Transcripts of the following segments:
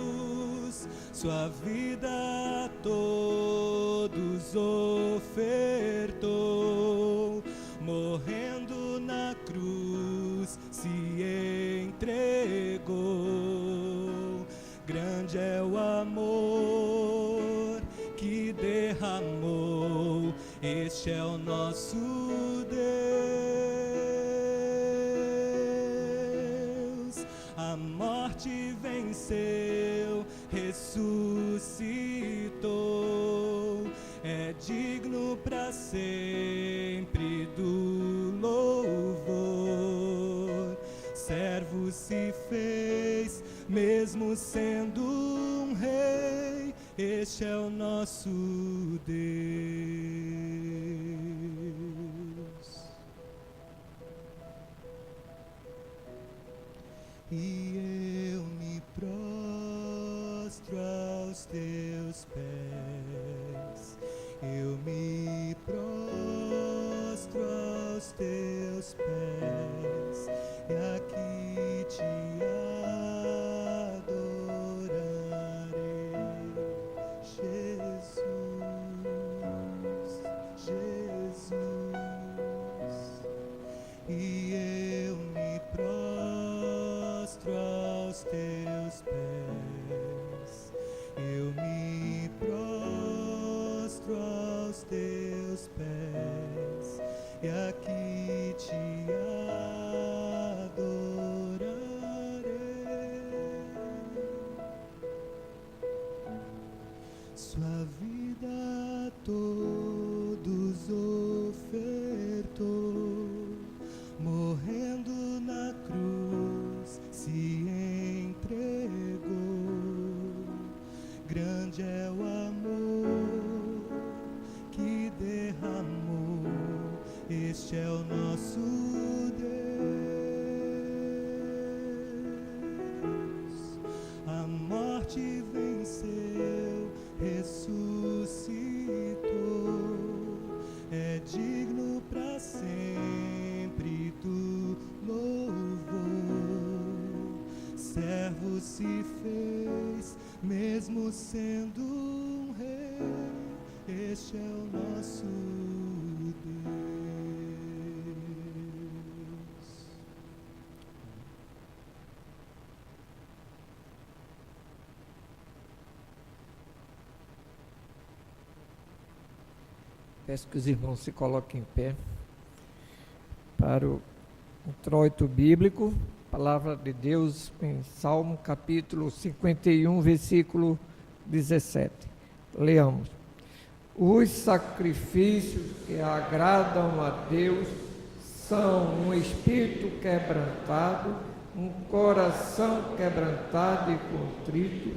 Jesus, sua vida a todos ofertou, morrendo na cruz se entregou. Grande é o amor que derramou, este é o nosso Deus. A morte venceu, ressuscitou, é digno para sempre do louvor. Servo se fez, mesmo sendo um rei, este é o nosso Deus. E eu me prostro aos teus pés, eu me prostro aos teus pés, e aqui te adorarei, Jesus, Jesus. E eu me prostro aos teus pés, eu me prostro aos teus pés, e aqui te adorarei. Sua vida a todos ofertou, morrendo na cruz se entregou. Grande é o amor que derramou, este é o nosso Deus. A morte venceu, ressuscitou, é digno para sempre do louvor. Servo se fez, mesmo sendo um rei, este é o nosso Deus. Peço que os irmãos se coloquem em pé para o introito bíblico, palavra de Deus em Salmo capítulo 51, versículo 17. Leamos. Os sacrifícios que agradam a Deus são um espírito quebrantado, um coração quebrantado e contrito,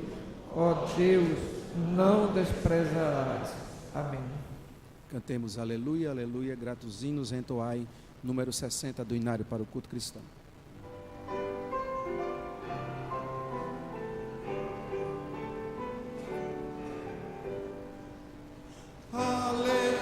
ó Deus, não desprezarás. Amém. Cantemos aleluia, aleluia, gratos hinos, entoai, número 60 do Inário para o culto cristão. Aleluia.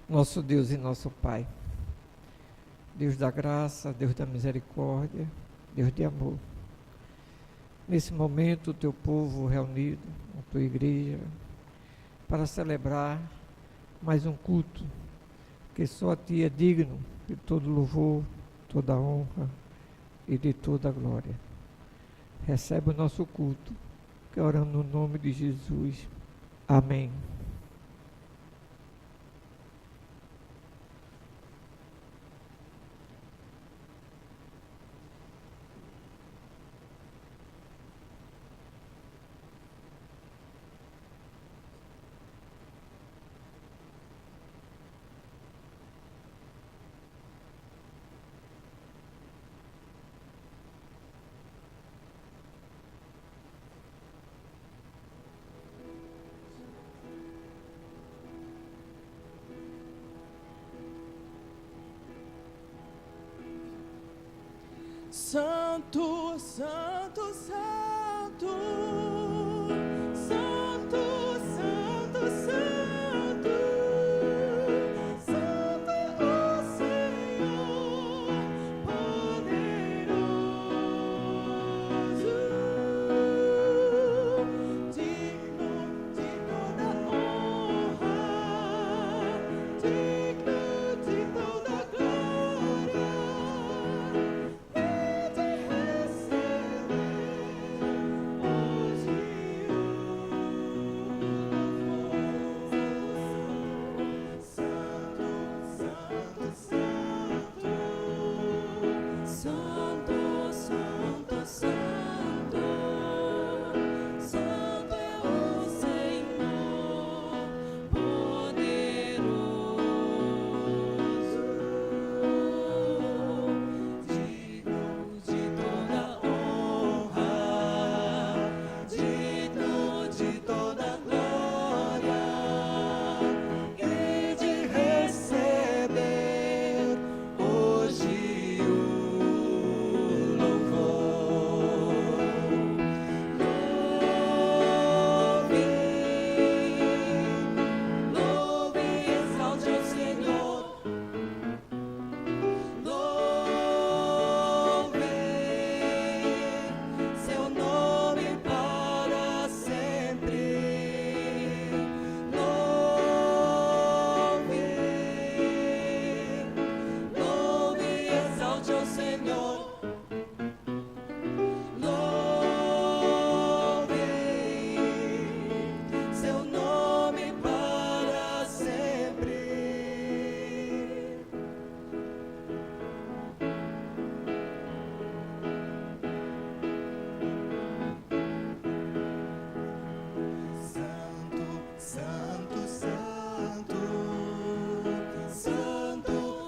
nosso Deus e nosso Pai. Deus da graça, Deus da misericórdia, Deus de amor. Nesse momento, o teu povo reunido, a tua igreja, para celebrar mais um culto, que só a ti é digno de todo louvor, toda honra e de toda glória. Recebe o nosso culto, que oramos no nome de Jesus. Amém. Santo, Santo, Santo, Santo,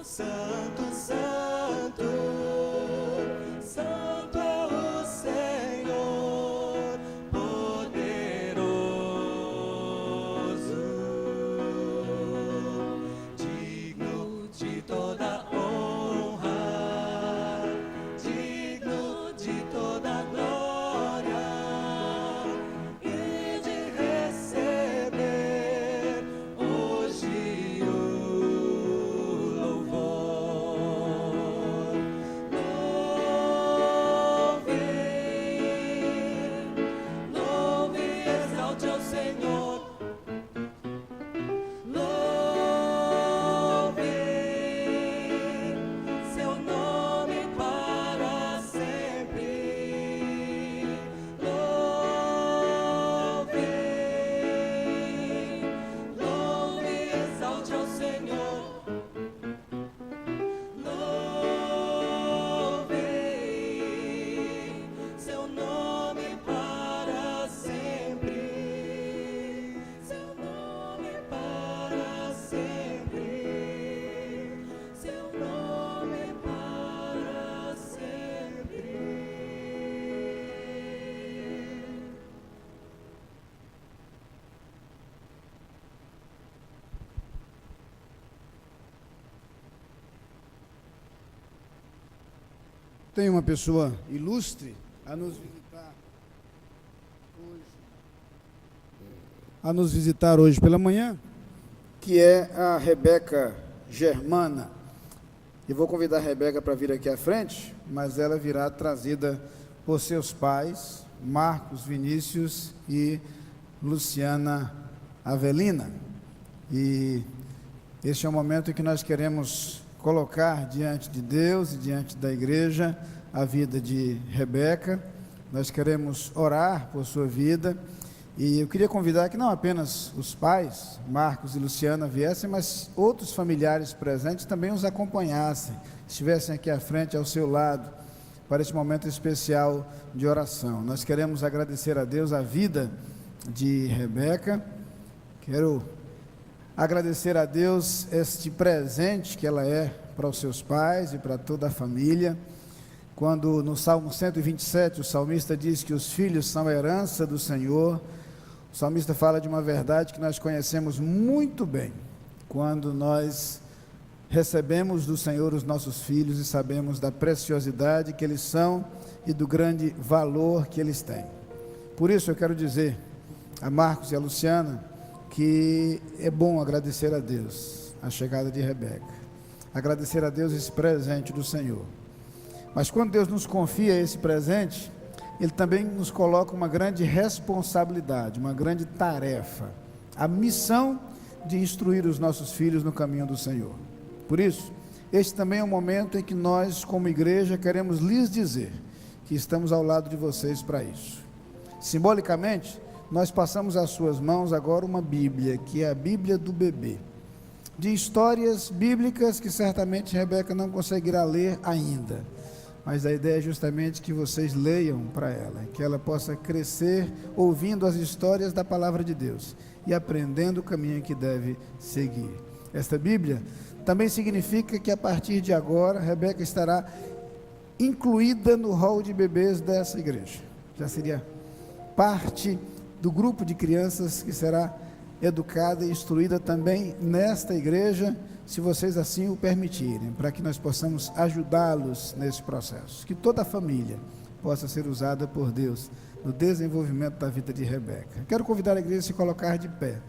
Santo, Santo, Santo é o Senhor poderoso, digno de toda honra, digno de toda glória. Tem uma pessoa ilustre a nos visitar hoje pela manhã, que é a Rebeca Germana. E vou convidar a Rebeca para vir aqui à frente, mas ela virá trazida por seus pais, Marcos Vinícius e Luciana Avelina. E este é o momento em que nós queremos colocar diante de Deus e diante da igreja a vida de Rebeca. Nós queremos orar por sua vida. E eu queria convidar que não apenas os pais, Marcos e Luciana, viessem, mas outros familiares presentes também os acompanhassem, estivessem aqui à frente, ao seu lado, para este momento especial de oração. Nós queremos agradecer a Deus a vida de Rebeca. Quero agradecer a Deus este presente que ela é para os seus pais e para toda a família. Quando no Salmo 127 o salmista diz que os filhos são a herança do Senhor, o salmista fala de uma verdade que nós conhecemos muito bem, quando nós recebemos do Senhor os nossos filhos e sabemos da preciosidade que eles são e do grande valor que eles têm. Por isso eu quero dizer a Marcos e a Luciana que é bom agradecer a Deus a chegada de Rebeca, agradecer a Deus esse presente do Senhor. Mas quando Deus nos confia esse presente, Ele também nos coloca uma grande responsabilidade, uma grande tarefa, a missão de instruir os nossos filhos no caminho do Senhor. Por isso, este também é um momento em que nós, como igreja, queremos lhes dizer que estamos ao lado de vocês para isso. Simbolicamente, nós passamos às suas mãos agora uma Bíblia, que é a Bíblia do bebê, de histórias bíblicas que certamente Rebeca não conseguirá ler ainda, mas a ideia é justamente que vocês leiam para ela, que ela possa crescer ouvindo as histórias da palavra de Deus e aprendendo o caminho que deve seguir. Esta Bíblia também significa que a partir de agora Rebeca estará incluída no hall de bebês dessa igreja, já seria parte do grupo de crianças que será educada e instruída também nesta igreja, se vocês assim o permitirem, para que nós possamos ajudá-los nesse processo, que toda a família possa ser usada por Deus no desenvolvimento da vida de Rebeca. Quero convidar a igreja a se colocar de pé,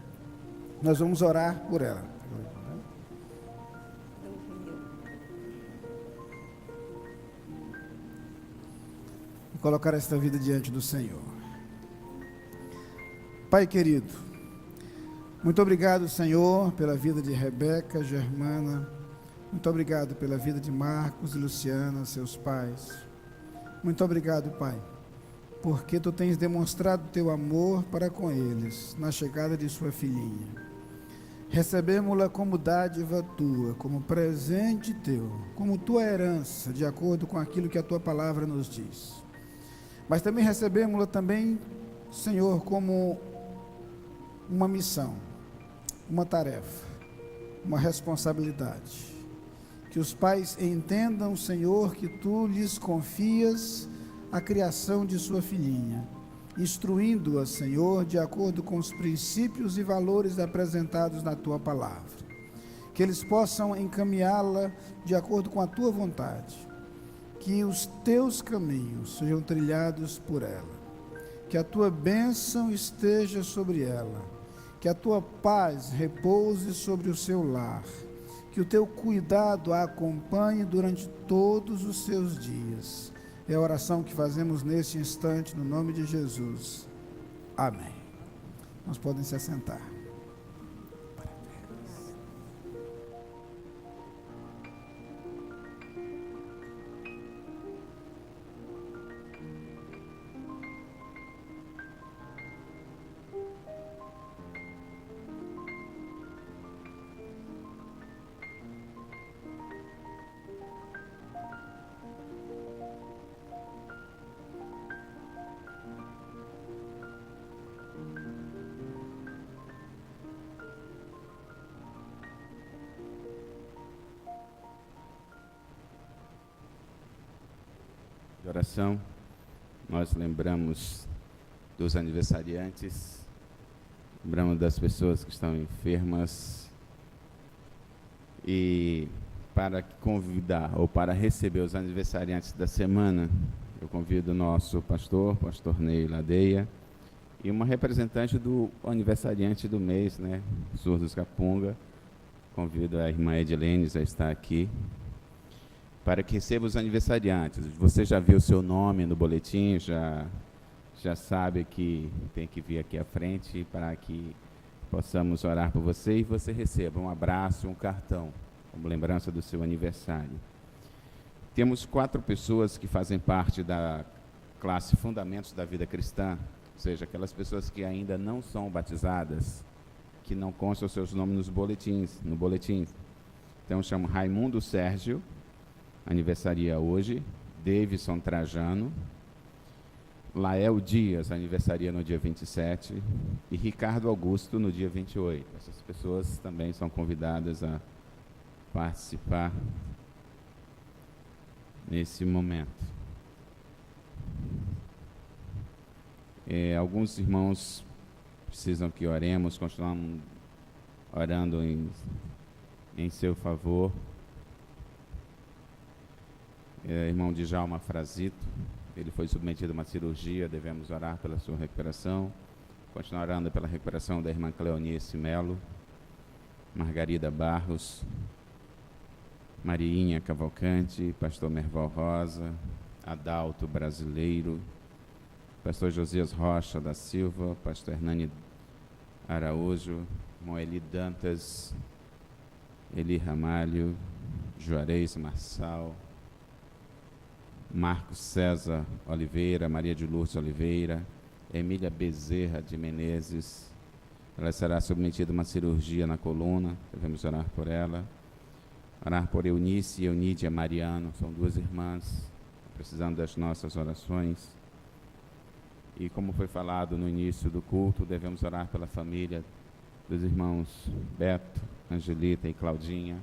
nós vamos orar por ela. E colocar esta vida diante do Senhor. Pai querido, muito obrigado, Senhor, pela vida de Rebeca, Germana. Muito obrigado pela vida de Marcos e Luciana, seus pais. Muito obrigado, Pai, porque Tu tens demonstrado Teu amor para com eles, na chegada de sua filhinha. Recebemos-la como dádiva Tua, como presente Teu, como Tua herança, de acordo com aquilo que a Tua palavra nos diz. Mas também recebemos-la também, Senhor, como uma missão, uma tarefa, uma responsabilidade. Que os pais entendam, Senhor, que Tu lhes confias a criação de sua filhinha, instruindo-a, Senhor, de acordo com os princípios e valores apresentados na Tua palavra. Que eles possam encaminhá-la de acordo com a Tua vontade. Que os Teus caminhos sejam trilhados por ela. Que a Tua bênção esteja sobre ela. Que a Tua paz repouse sobre o seu lar, que o Teu cuidado a acompanhe durante todos os seus dias. É a oração que fazemos neste instante, no nome de Jesus. Amém. Nós podem se assentar. De oração, nós lembramos dos aniversariantes, lembramos das pessoas que estão enfermas, e para convidar ou para receber os aniversariantes da semana, eu convido o nosso pastor Ney Ladeia, e uma representante do aniversariante do mês, Surdos Capunga, convido a irmã Edilene a estar aqui, para que receba os aniversariantes. Você já viu o seu nome no boletim, já sabe que tem que vir aqui à frente para que possamos orar por você e você receba um abraço e um cartão, como lembrança do seu aniversário. Temos 4 pessoas que fazem parte da classe Fundamentos da Vida Cristã, ou seja, aquelas pessoas que ainda não são batizadas, que não constam os seus nomes no boletim. Então, chamo Raimundo Sérgio, aniversaria hoje, Davidson Trajano, Lael Dias, aniversaria no dia 27, e Ricardo Augusto no dia 28. Essas pessoas também são convidadas a participar nesse momento. Alguns irmãos precisam que oremos, continuamos orando em seu favor. Irmão Djalma Frazito, ele foi submetido a uma cirurgia, devemos orar pela sua recuperação. Continuar orando pela recuperação da irmã Cleonice Melo, Margarida Barros, Mariinha Cavalcante, pastor Merval Rosa, Adalto Brasileiro, pastor Josias Rocha da Silva, pastor Hernani Araújo, Moeli Dantas, Eli Ramalho, Juarez Marçal, Marcos César Oliveira, Maria de Lourdes Oliveira, Emília Bezerra de Menezes. Ela será submetida a uma cirurgia na coluna, devemos orar por ela. Orar por Eunice e Eunídia Mariano, são 2 irmãs, precisando das nossas orações. E como foi falado no início do culto, devemos orar pela família dos irmãos Beto, Angelita e Claudinha,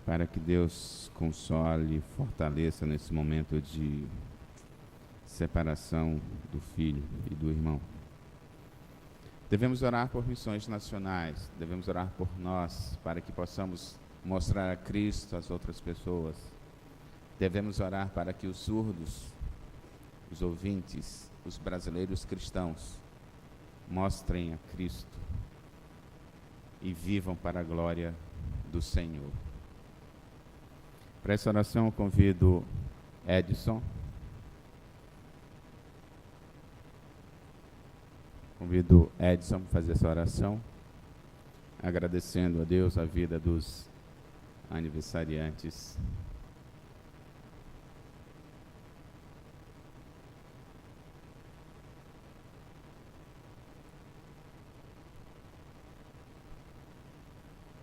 para que Deus console e fortaleça nesse momento de separação do filho e do irmão. Devemos orar por missões nacionais, devemos orar por nós, para que possamos mostrar a Cristo às outras pessoas. Devemos orar para que os surdos, os ouvintes, os brasileiros cristãos, mostrem a Cristo e vivam para a glória do Senhor. Para essa oração eu convido Edson. Convido Edson a fazer essa oração, agradecendo a Deus a vida dos aniversariantes.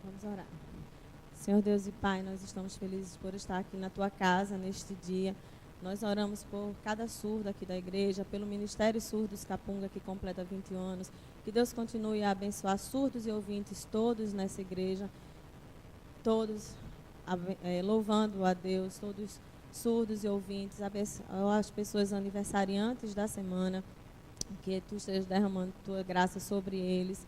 Vamos orar. Senhor Deus e Pai, nós estamos felizes por estar aqui na Tua casa neste dia. Nós oramos por cada surdo aqui da igreja, pelo Ministério Surdos Capunga, que completa 21 anos. Que Deus continue a abençoar surdos e ouvintes todos nessa igreja, todos louvando a Deus, todos surdos e ouvintes, as pessoas aniversariantes da semana, que Tu estejas derramando Tua graça sobre eles.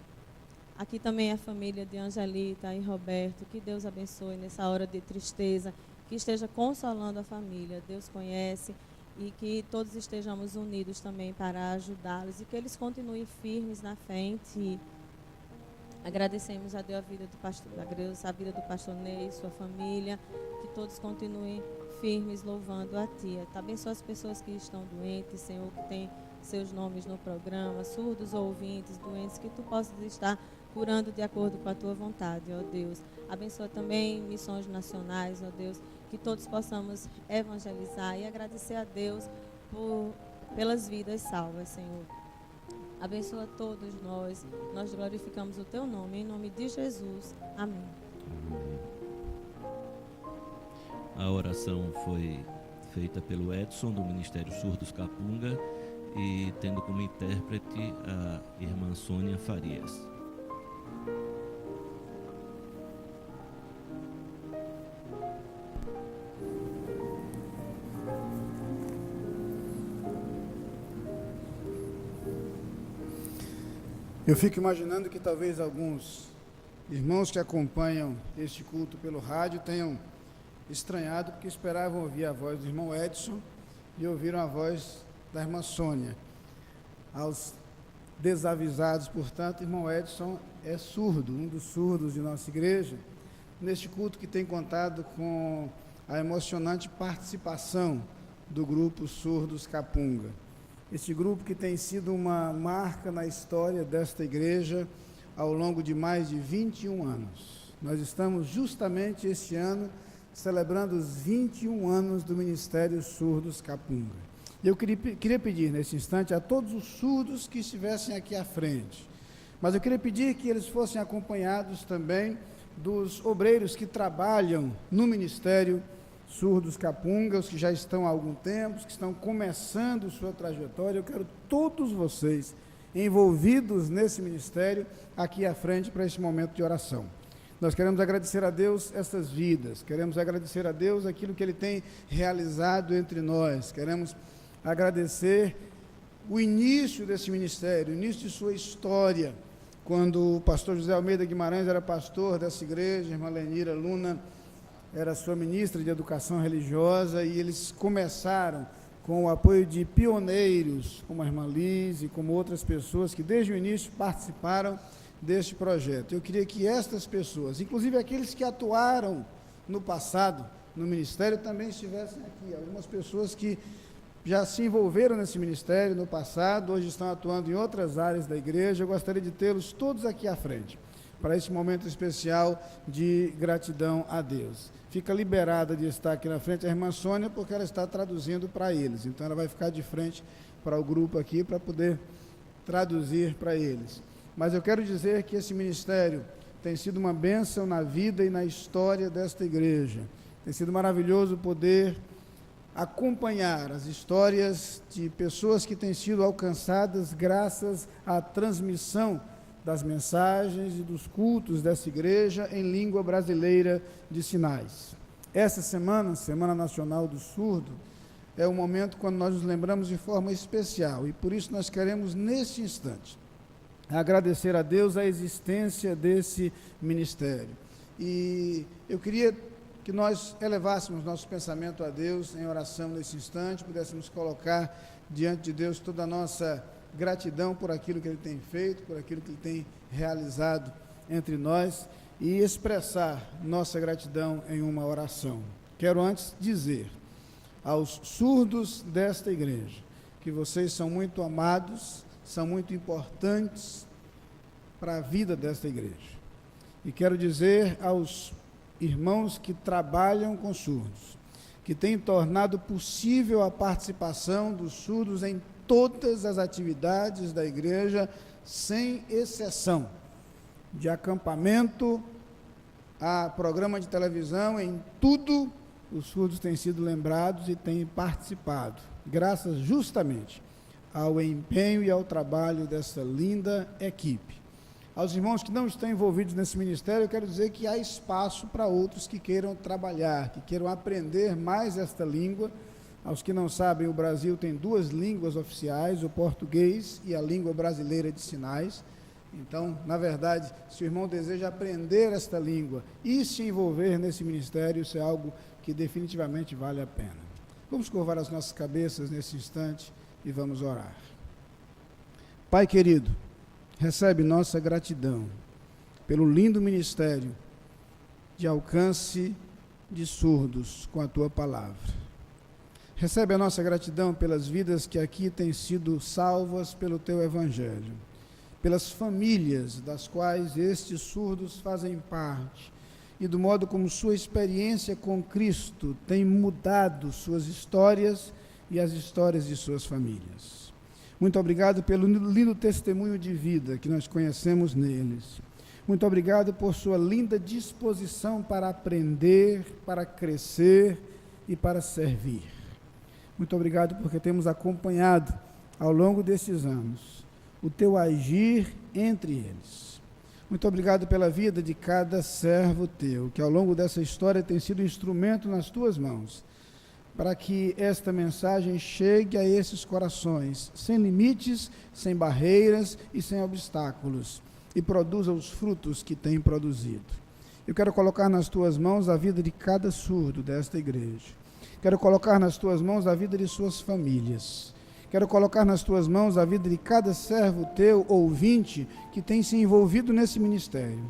Aqui também a família de Angelita e Roberto, que Deus abençoe nessa hora de tristeza, que esteja consolando a família, Deus conhece, e que todos estejamos unidos também para ajudá-los e que eles continuem firmes na fé em Ti. Agradecemos a Deus a vida do pastor Ney, sua família, que todos continuem firmes louvando a Ti. Abençoa as pessoas que estão doentes, Senhor, que tem seus nomes no programa, surdos ou ouvintes, doentes, que Tu possas estar curando de acordo com a Tua vontade, ó Deus. Abençoa também missões nacionais, ó Deus, que todos possamos evangelizar e agradecer a Deus pelas vidas salvas, Senhor. Abençoa todos nós glorificamos o Teu nome, em nome de Jesus. Amém. A oração foi feita pelo Edson, do Ministério Surdos Capunga, e tendo como intérprete a irmã Sônia Farias. Eu fico imaginando que talvez alguns irmãos que acompanham este culto pelo rádio tenham estranhado porque esperavam ouvir a voz do irmão Edson e ouviram a voz da irmã Sônia. Aos desavisados, portanto, irmão Edson é surdo, um dos surdos de nossa igreja, neste culto que tem contado com a emocionante participação do grupo Surdos Capunga. Este grupo que tem sido uma marca na história desta igreja ao longo de mais de 21 anos. Nós estamos justamente este ano celebrando os 21 anos do Ministério Surdos Capunga. Eu queria pedir nesse instante a todos os surdos que estivessem aqui à frente, mas eu queria pedir que eles fossem acompanhados também dos obreiros que trabalham no Ministério Surdos Capunga, os que já estão há algum tempo, os que estão começando sua trajetória. Eu quero todos vocês envolvidos nesse ministério aqui à frente para esse momento de oração. Nós queremos agradecer a Deus essas vidas, queremos agradecer a Deus aquilo que Ele tem realizado entre nós, queremos agradecer o início desse ministério, o início de sua história, quando o pastor José Almeida Guimarães era pastor dessa igreja, a irmã Lenira Luna era sua ministra de educação religiosa, e eles começaram com o apoio de pioneiros, como a irmã Liz e como outras pessoas que desde o início participaram deste projeto. Eu queria que estas pessoas, inclusive aqueles que atuaram no passado no ministério, também estivessem aqui. Algumas pessoas que já se envolveram nesse ministério no passado, hoje estão atuando em outras áreas da igreja. Eu gostaria de tê-los todos aqui à frente, para esse momento especial de gratidão a Deus. Fica liberada de estar aqui na frente a irmã Sônia, porque ela está traduzindo para eles, então ela vai ficar de frente para o grupo aqui, para poder traduzir para eles. Mas eu quero dizer que esse ministério tem sido uma bênção na vida e na história desta igreja. Tem sido maravilhoso poder acompanhar as histórias de pessoas que têm sido alcançadas graças à transmissão das mensagens e dos cultos dessa igreja em língua brasileira de sinais. Essa semana, Semana Nacional do Surdo, é o momento quando nós nos lembramos de forma especial, e por isso nós queremos, neste instante, agradecer a Deus a existência desse ministério. E eu queria que nós elevássemos nosso pensamento a Deus em oração nesse instante, pudéssemos colocar diante de Deus toda a nossa gratidão por aquilo que Ele tem feito, por aquilo que Ele tem realizado entre nós, e expressar nossa gratidão em uma oração. Quero antes dizer aos surdos desta igreja que vocês são muito amados, são muito importantes para a vida desta igreja. E quero dizer aos irmãos que trabalham com surdos, que têm tornado possível a participação dos surdos em todas as atividades da igreja, sem exceção, de acampamento a programa de televisão, em tudo os surdos têm sido lembrados e têm participado, graças justamente ao empenho e ao trabalho dessa linda equipe. Aos irmãos que não estão envolvidos nesse ministério, eu quero dizer que há espaço para outros que queiram trabalhar, que queiram aprender mais esta língua. Aos que não sabem, o Brasil tem duas línguas oficiais, o português e a língua brasileira de sinais. Então, na verdade, se o irmão deseja aprender esta língua e se envolver nesse ministério, isso é algo que definitivamente vale a pena. Vamos curvar as nossas cabeças nesse instante e vamos orar. Pai querido, recebe nossa gratidão pelo lindo ministério de alcance de surdos com a Tua palavra. Recebe a nossa gratidão pelas vidas que aqui têm sido salvas pelo Teu Evangelho, pelas famílias das quais estes surdos fazem parte, e do modo como sua experiência com Cristo tem mudado suas histórias e as histórias de suas famílias. Muito obrigado pelo lindo testemunho de vida que nós conhecemos neles. Muito obrigado por sua linda disposição para aprender, para crescer e para servir. Muito obrigado porque temos acompanhado ao longo desses anos o Teu agir entre eles. Muito obrigado pela vida de cada servo Teu, que ao longo dessa história tem sido instrumento nas Tuas mãos, para que esta mensagem chegue a esses corações, sem limites, sem barreiras e sem obstáculos, e produza os frutos que tem produzido. Eu quero colocar nas Tuas mãos a vida de cada surdo desta igreja. Quero colocar nas Tuas mãos a vida de suas famílias. Quero colocar nas tuas mãos a vida de cada servo teu, ouvinte, que tem se envolvido nesse ministério.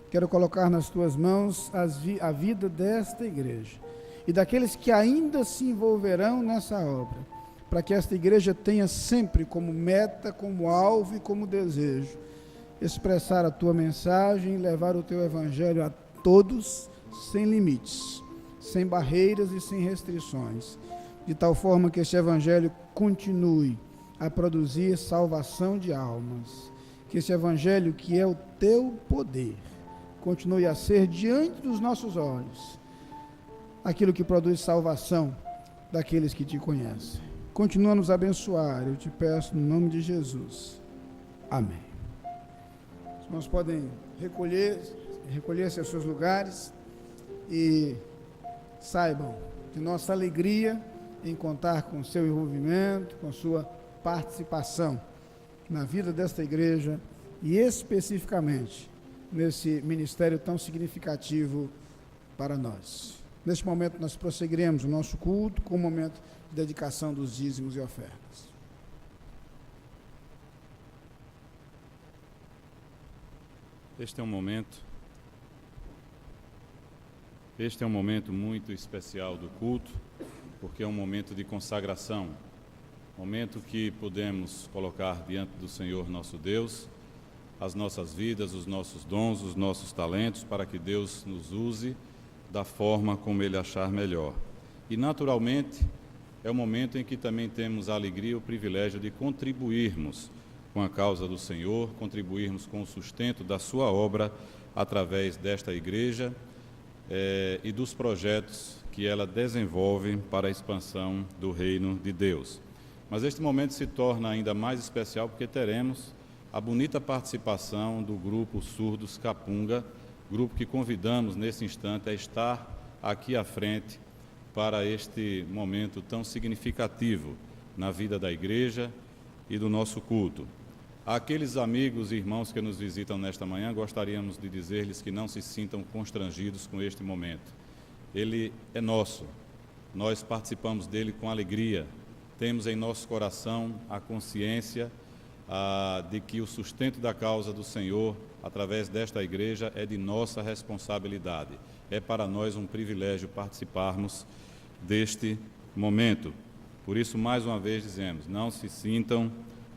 Quero colocar nas tuas mãos a vida desta igreja e daqueles que ainda se envolverão nessa obra, para que esta igreja tenha sempre como meta, como alvo e como desejo expressar a tua mensagem e levar o teu evangelho a todos, sem limites, sem barreiras e sem restrições, de tal forma que este evangelho continue a produzir salvação de almas, que esse evangelho que é o teu poder continue a ser diante dos nossos olhos aquilo que produz salvação daqueles que te conhecem. Continua a nos abençoar, eu te peço no nome de Jesus. Amém. Os irmãos podem recolher-se aos seus lugares e saibam de nossa alegria em contar com o seu envolvimento, com a sua participação na vida desta igreja e especificamente nesse ministério tão significativo para nós. Neste momento nós prosseguiremos o nosso culto com o momento de dedicação dos dízimos e ofertas. Este é um momento muito especial do culto, porque é um momento de consagração, momento que podemos colocar diante do Senhor nosso Deus as nossas vidas, os nossos dons, os nossos talentos, para que Deus nos use da forma como Ele achar melhor. E, naturalmente, é o momento em que também temos a alegria e o privilégio de contribuirmos com a causa do Senhor, contribuirmos com o sustento da sua obra através desta igreja e dos projetos que ela desenvolve para a expansão do reino de Deus. Mas este momento se torna ainda mais especial porque teremos a bonita participação do grupo Surdos Capunga, grupo que convidamos nesse instante a estar aqui à frente para este momento tão significativo na vida da igreja e do nosso culto. Àqueles amigos e irmãos que nos visitam nesta manhã, gostaríamos de dizer-lhes que não se sintam constrangidos com este momento. Ele é nosso, nós participamos dele com alegria, temos em nosso coração a consciência de que o sustento da causa do Senhor, através desta igreja, é de nossa responsabilidade. É para nós um privilégio participarmos deste momento. Por isso, mais uma vez dizemos, não se sintam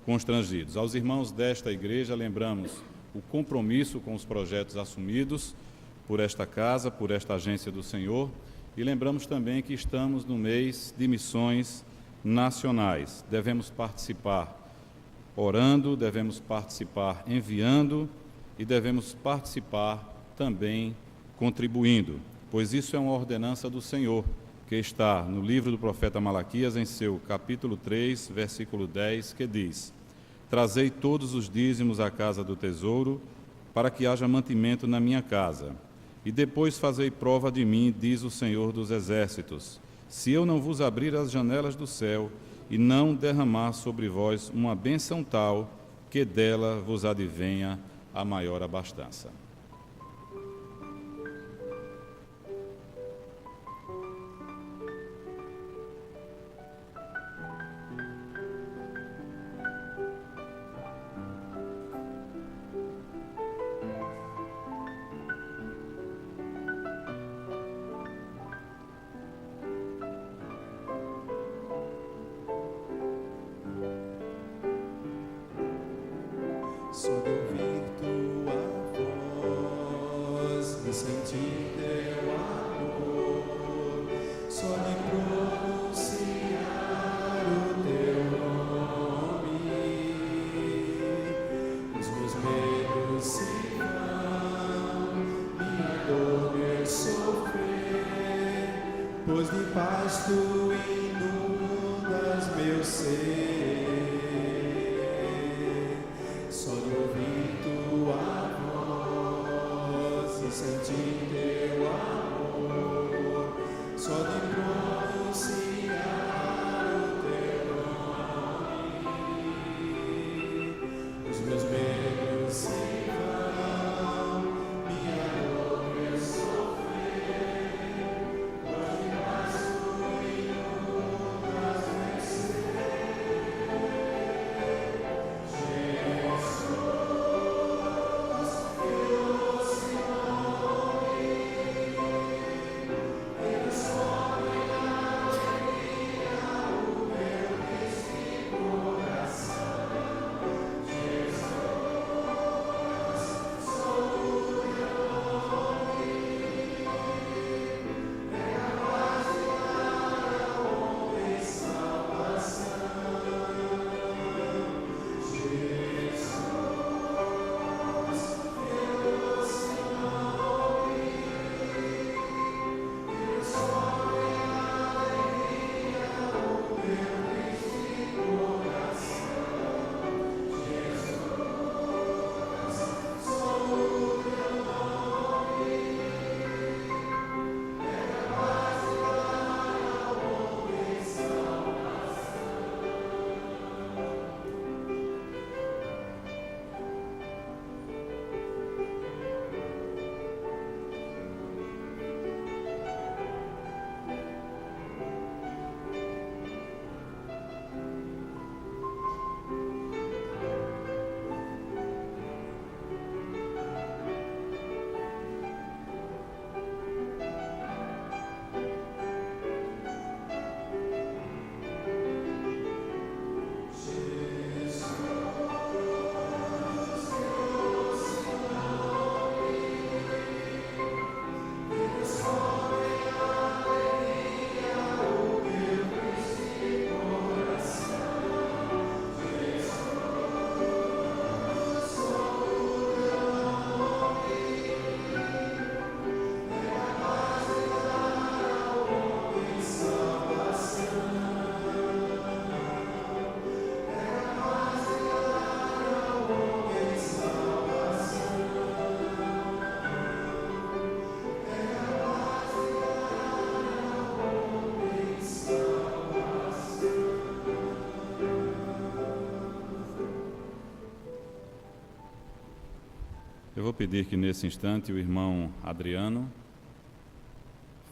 constrangidos. Aos irmãos desta igreja, lembramos o compromisso com os projetos assumidos por esta casa, por esta agência do Senhor, e lembramos também que estamos no mês de missões nacionais. Devemos participar orando, devemos participar enviando e devemos participar também contribuindo, pois isso é uma ordenança do Senhor, que está no livro do profeta Malaquias, em seu capítulo 3, versículo 10, que diz: Trazei todos os dízimos à casa do tesouro, para que haja mantimento na minha casa. E depois fazei prova de mim, diz o Senhor dos Exércitos, se eu não vos abrir as janelas do céu e não derramar sobre vós uma bênção tal, que dela vos advenha a maior abastança. Só de ouvir tua voz e sentir teu amor, só de pronunciar o teu nome, os meus medos se vão, minha dor meu sofrer, pois de paz tu inundas meu ser. Só de ouvir tua voz e sentir teu amor, só de pronunciar o teu nome, os meus medos se vão, minha dor meu sofrer, pois de paz tu inundas meu ser. Eu vou pedir que nesse instante o irmão Adriano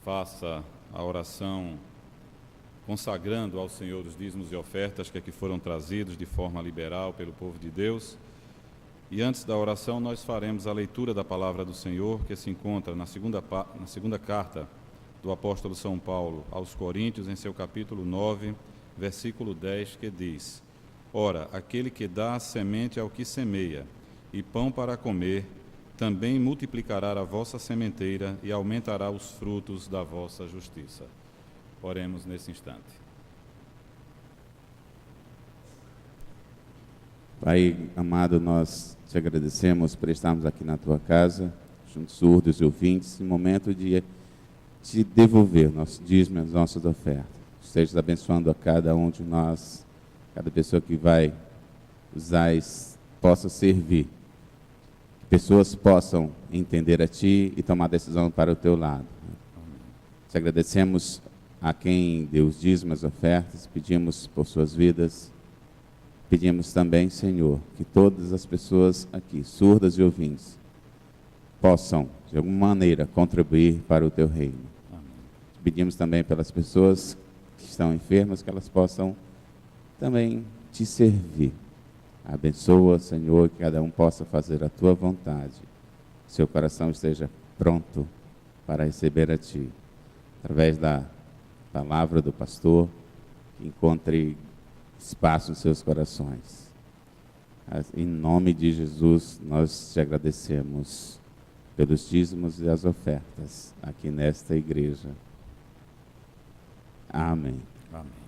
faça a oração consagrando ao Senhor os dízimos e ofertas que aqui foram trazidos de forma liberal pelo povo de Deus. E antes da oração nós faremos a leitura da palavra do Senhor, que se encontra na segunda carta do apóstolo São Paulo aos Coríntios, em seu capítulo 9, versículo 10, que diz: Ora, aquele que dá a semente ao que semeia, e pão para comer, também multiplicará a vossa sementeira e aumentará os frutos da vossa justiça. Oremos nesse instante. Pai amado, nós te agradecemos por estarmos aqui na tua casa, juntos surdos e ouvintes, em momento de te devolver nosso dízimo e as nossas ofertas. Esteja abençoando a cada um de nós, cada pessoa que vai usar possa servir. Que pessoas possam entender a Ti e tomar decisão para o Teu lado. Te agradecemos a quem deu os dízimos, as ofertas, pedimos por suas vidas. Pedimos também, Senhor, que todas as pessoas aqui, surdas e ouvintes, possam, de alguma maneira, contribuir para o Teu reino. Amém. Pedimos também pelas pessoas que estão enfermas, que elas possam também Te servir. Abençoa, Senhor, que cada um possa fazer a Tua vontade. Seu coração esteja pronto para receber a Ti. Através da palavra do pastor, que encontre espaço em seus corações. Em nome de Jesus, nós te agradecemos pelos dízimos e as ofertas aqui nesta igreja. Amém. Amém.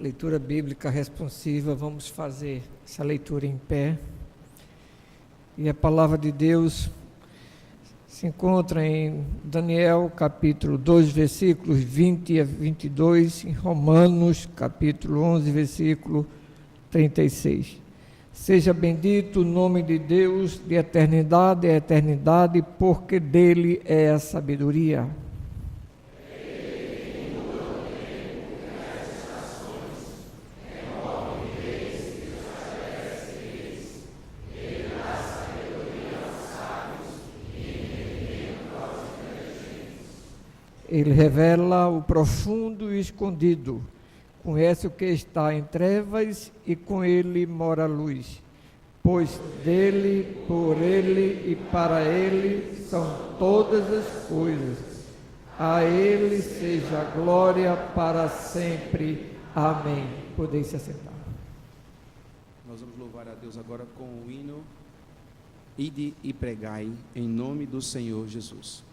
Leitura bíblica responsiva, vamos fazer essa leitura em pé. E a palavra de Deus se encontra em Daniel, capítulo 2, versículos 20 a 22, em Romanos, capítulo 11, versículo 36. Seja bendito o nome de Deus de eternidade a eternidade, porque dele é a sabedoria. Ele revela o profundo e escondido, conhece o que está em trevas e com ele mora a luz. Pois dele, por ele e para ele são todas as coisas. A ele seja a glória para sempre. Amém. Podem se assentar. Nós vamos louvar a Deus agora com o hino Ide e pregai em nome do Senhor Jesus.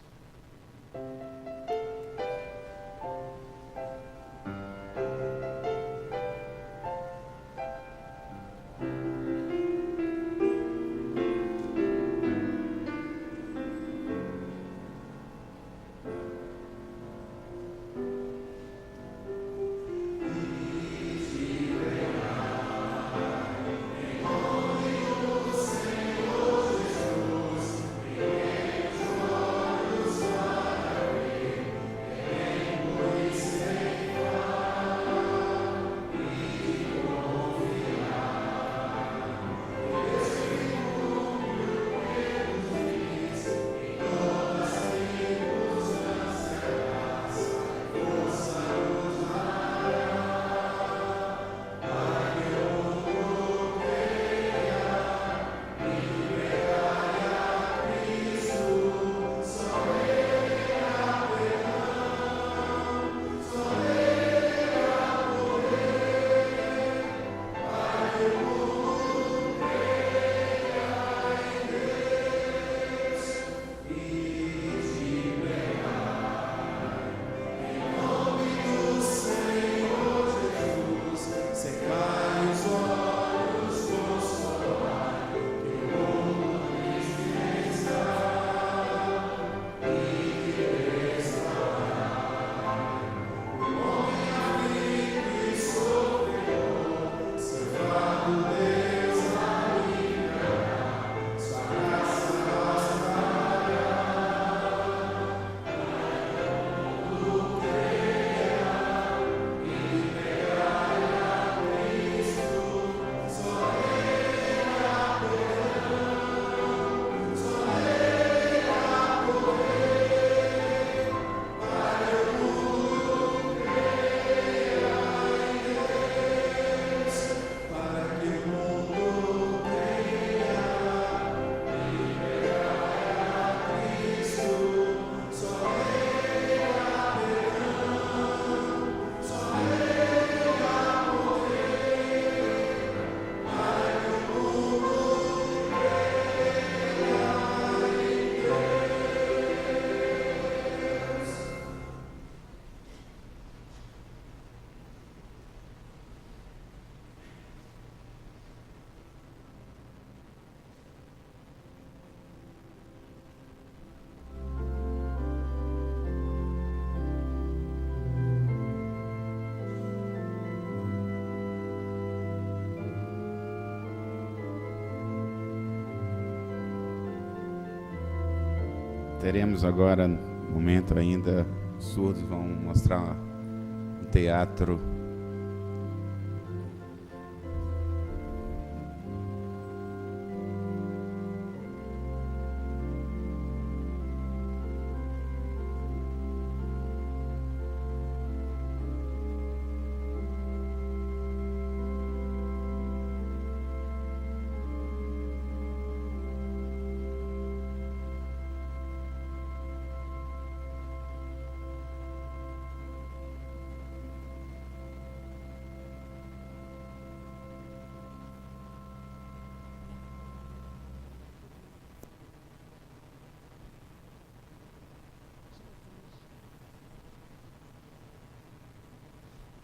Teremos agora um momento ainda, os surdos vão mostrar um teatro.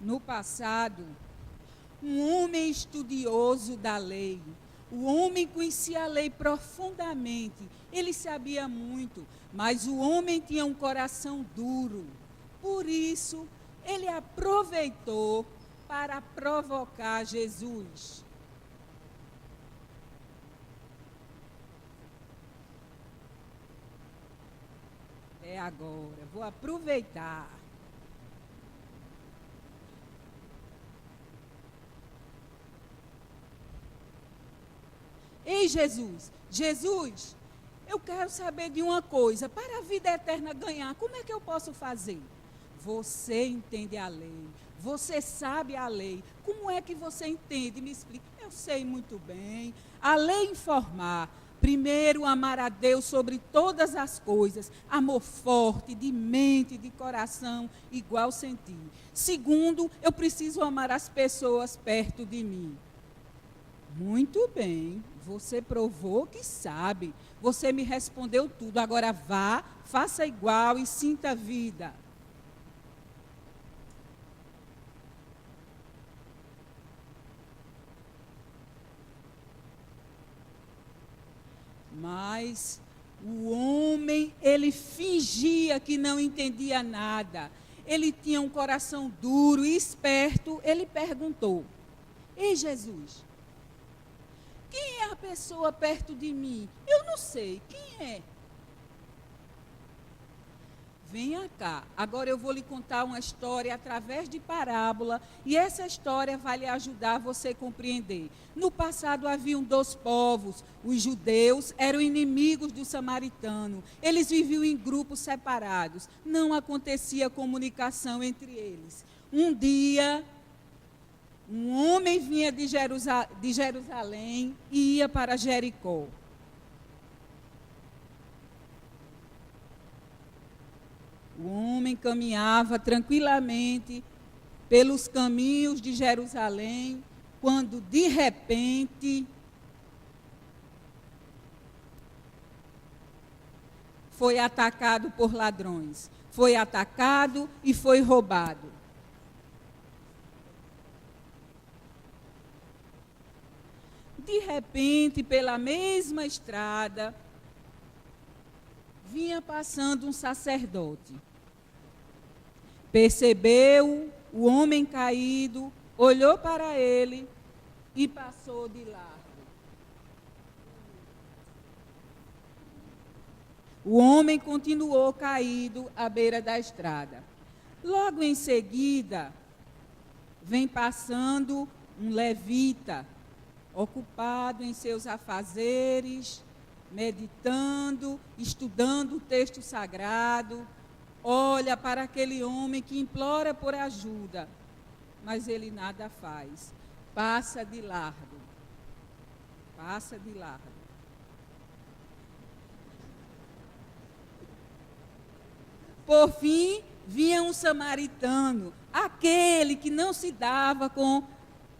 No passado, um homem estudioso da lei, o homem conhecia a lei profundamente, ele sabia muito, mas o homem tinha um coração duro. Por isso, ele aproveitou para provocar Jesus. É agora, vou aproveitar. Ei, Jesus, Jesus, eu quero saber de uma coisa. Para a vida eterna ganhar, como é que eu posso fazer? Você entende a lei, você sabe a lei. Como é que você entende? Me explique. Eu sei muito bem. A lei informar. Primeiro, amar a Deus sobre todas as coisas. Amor forte, de mente, de coração, igual sentir. Segundo, eu preciso amar as pessoas perto de mim. Muito bem, você provou que sabe. Você me respondeu tudo. Agora vá, faça igual e sinta a vida. Mas o homem, ele fingia que não entendia nada. Ele tinha um coração duro e esperto. Ele perguntou: Ei, Jesus, quem é a pessoa perto de mim? Eu não sei. Quem é? Venha cá. Agora eu vou lhe contar uma história através de parábola. E essa história vai lhe ajudar você a compreender. No passado haviam 2 povos. Os judeus eram inimigos do samaritano. Eles viviam em grupos separados. Não acontecia comunicação entre eles. Um dia, um homem vinha de Jerusalém e ia para Jericó. O homem caminhava tranquilamente pelos caminhos de Jerusalém, quando de repente foi atacado por ladrões. Foi atacado e foi roubado. De repente, pela mesma estrada, vinha passando um sacerdote. Percebeu o homem caído, olhou para ele e passou de largo. O homem continuou caído à beira da estrada. Logo em seguida, vem passando um levita, ocupado em seus afazeres, meditando, estudando o texto sagrado, olha para aquele homem que implora por ajuda, mas ele nada faz, passa de largo, passa de largo. Por fim, vinha um samaritano, aquele que não se dava com,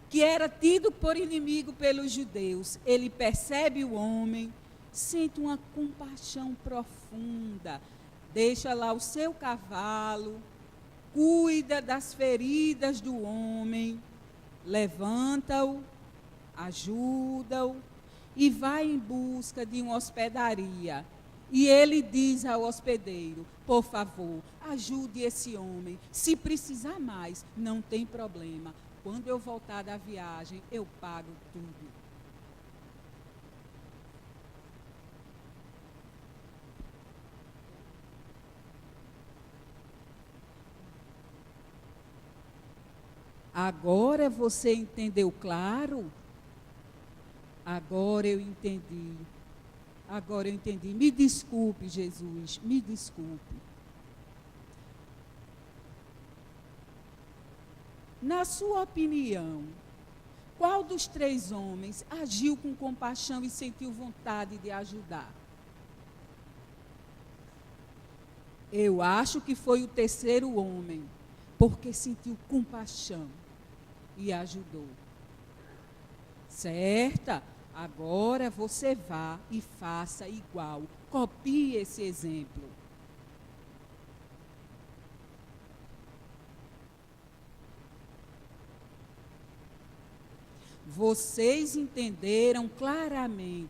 que era tido por inimigo pelos judeus. Ele percebe o homem, sente uma compaixão profunda, deixa lá o seu cavalo, cuida das feridas do homem, levanta-o, ajuda-o e vai em busca de uma hospedaria. E ele diz ao hospedeiro: por favor, ajude esse homem. Se precisar mais, não tem problema. Quando eu voltar da viagem, eu pago tudo. Agora você entendeu claro? Agora eu entendi. Agora eu entendi. Me desculpe, Jesus, me desculpe. Na sua opinião, qual dos 3 homens agiu com compaixão e sentiu vontade de ajudar? Eu acho que foi o 3º homem, porque sentiu compaixão e ajudou. Certa? Agora você vá e faça igual. Copie esse exemplo. Vocês entenderam claramente.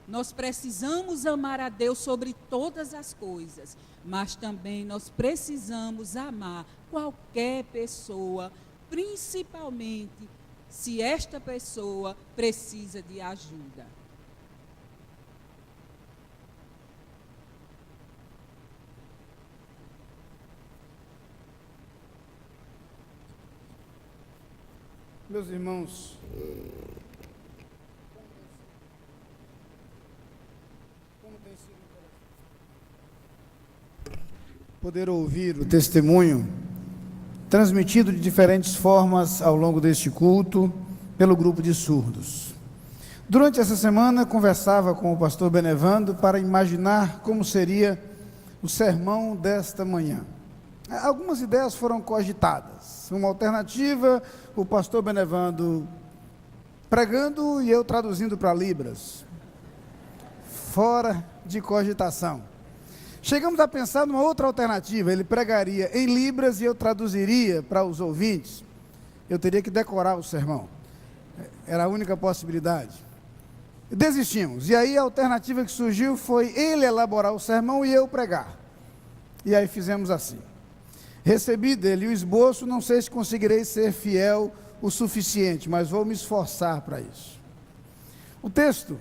Nós precisamos amar a Deus sobre todas as coisas, mas também nós precisamos amar qualquer pessoa, principalmente se esta pessoa precisa de ajuda. Meus irmãos, como tem sido poder ouvir o testemunho transmitido de diferentes formas ao longo deste culto pelo grupo de surdos. Durante essa semana, conversava com o pastor Benevando para imaginar como seria o sermão desta manhã. Algumas ideias foram cogitadas. Uma alternativa, o pastor Benevando pregando e eu traduzindo para Libras. Fora de cogitação. Chegamos a pensar numa outra alternativa. Ele pregaria em Libras e eu traduziria para os ouvintes. Eu teria que decorar o sermão. Era a única possibilidade. Desistimos. E aí a alternativa que surgiu foi ele elaborar o sermão e eu pregar. E aí fizemos assim. Recebi dele o esboço, não sei se conseguirei ser fiel o suficiente, mas vou me esforçar para isso. O texto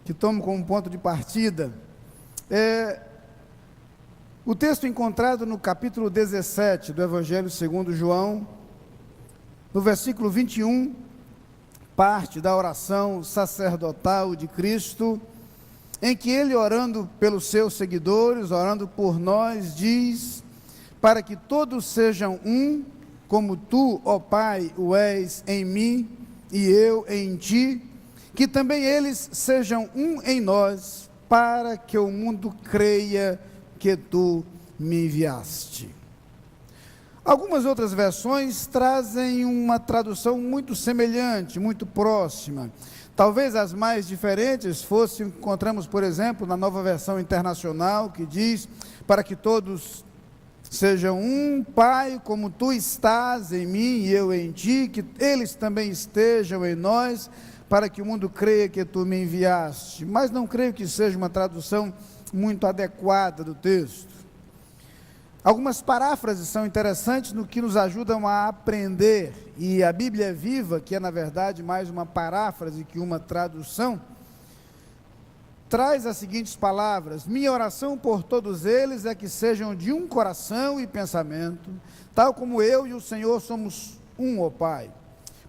que tomo como ponto de partida é o texto encontrado no capítulo 17 do Evangelho segundo João, no versículo 21, parte da oração sacerdotal de Cristo, em que ele, orando pelos seus seguidores, orando por nós, diz: para que todos sejam um, como tu, ó Pai, o és em mim e eu em ti, que também eles sejam um em nós, para que o mundo creia que tu me enviaste. Algumas outras versões trazem uma tradução muito semelhante, muito próxima. Talvez as mais diferentes fossem, encontramos, por exemplo, na Nova Versão Internacional, que diz: para que todos sejam um, Pai, como tu estás em mim e eu em ti, que eles também estejam em nós, para que o mundo creia que tu me enviaste. Mas não creio que seja uma tradução muito adequada do texto. Algumas paráfrases são interessantes no que nos ajudam a aprender, e a Bíblia Viva, que é na verdade mais uma paráfrase que uma tradução, traz as seguintes palavras: minha oração por todos eles é que sejam de um coração e pensamento, tal como eu e o Senhor somos um, ó Pai.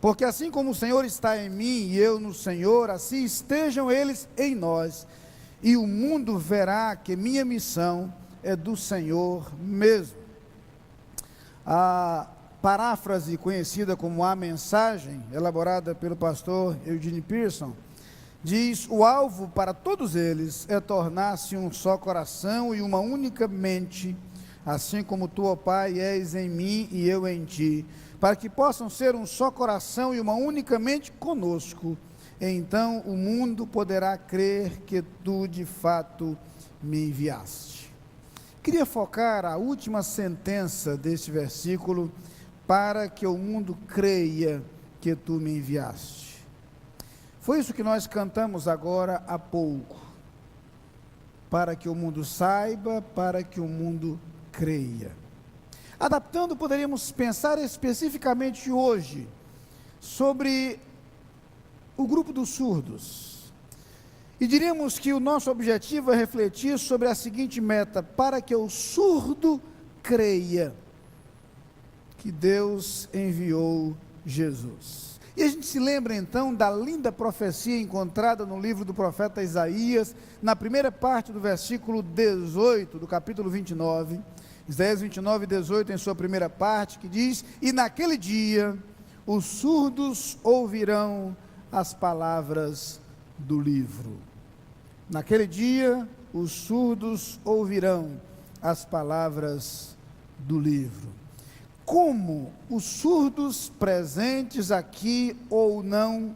Porque assim como o Senhor está em mim e eu no Senhor, assim estejam eles em nós, e o mundo verá que minha missão é do Senhor mesmo. A paráfrase conhecida como A Mensagem, elaborada pelo pastor Eugene Pearson, diz: o alvo para todos eles é tornar-se um só coração e uma única mente, assim como tu, ó Pai, és em mim e eu em ti, para que possam ser um só coração e uma única mente conosco. Então o mundo poderá crer que tu de fato me enviaste. Queria focar a última sentença deste versículo: para que o mundo creia que tu me enviaste. Foi isso que nós cantamos agora há pouco. Para que o mundo saiba, para que o mundo creia. Adaptando, poderíamos pensar especificamente hoje sobre o grupo dos surdos. E diríamos que o nosso objetivo é refletir sobre a seguinte meta: para que o surdo creia. que Deus enviou Jesus. E a gente se lembra então da linda profecia encontrada no livro do profeta Isaías, na primeira parte do versículo 18 do capítulo 29, Isaías 29, 18 em sua primeira parte, que diz: e naquele dia os surdos ouvirão as palavras do livro. Naquele dia os surdos ouvirão as palavras do livro. Como os surdos presentes aqui ou não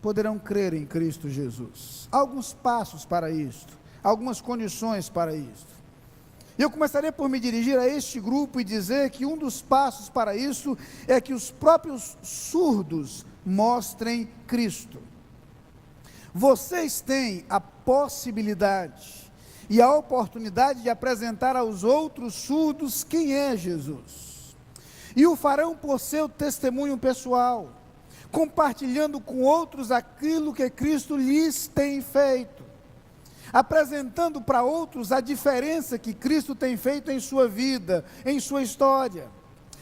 poderão crer em Cristo Jesus? Há alguns passos para isto, algumas condições para isto. Eu começaria por me dirigir a este grupo e dizer que um dos passos para isso é que os próprios surdos mostrem Cristo. Vocês têm a possibilidade e a oportunidade de apresentar aos outros surdos quem é Jesus. E o farão por seu testemunho pessoal, compartilhando com outros aquilo que Cristo lhes tem feito, apresentando para outros a diferença que Cristo tem feito em sua vida, em sua história,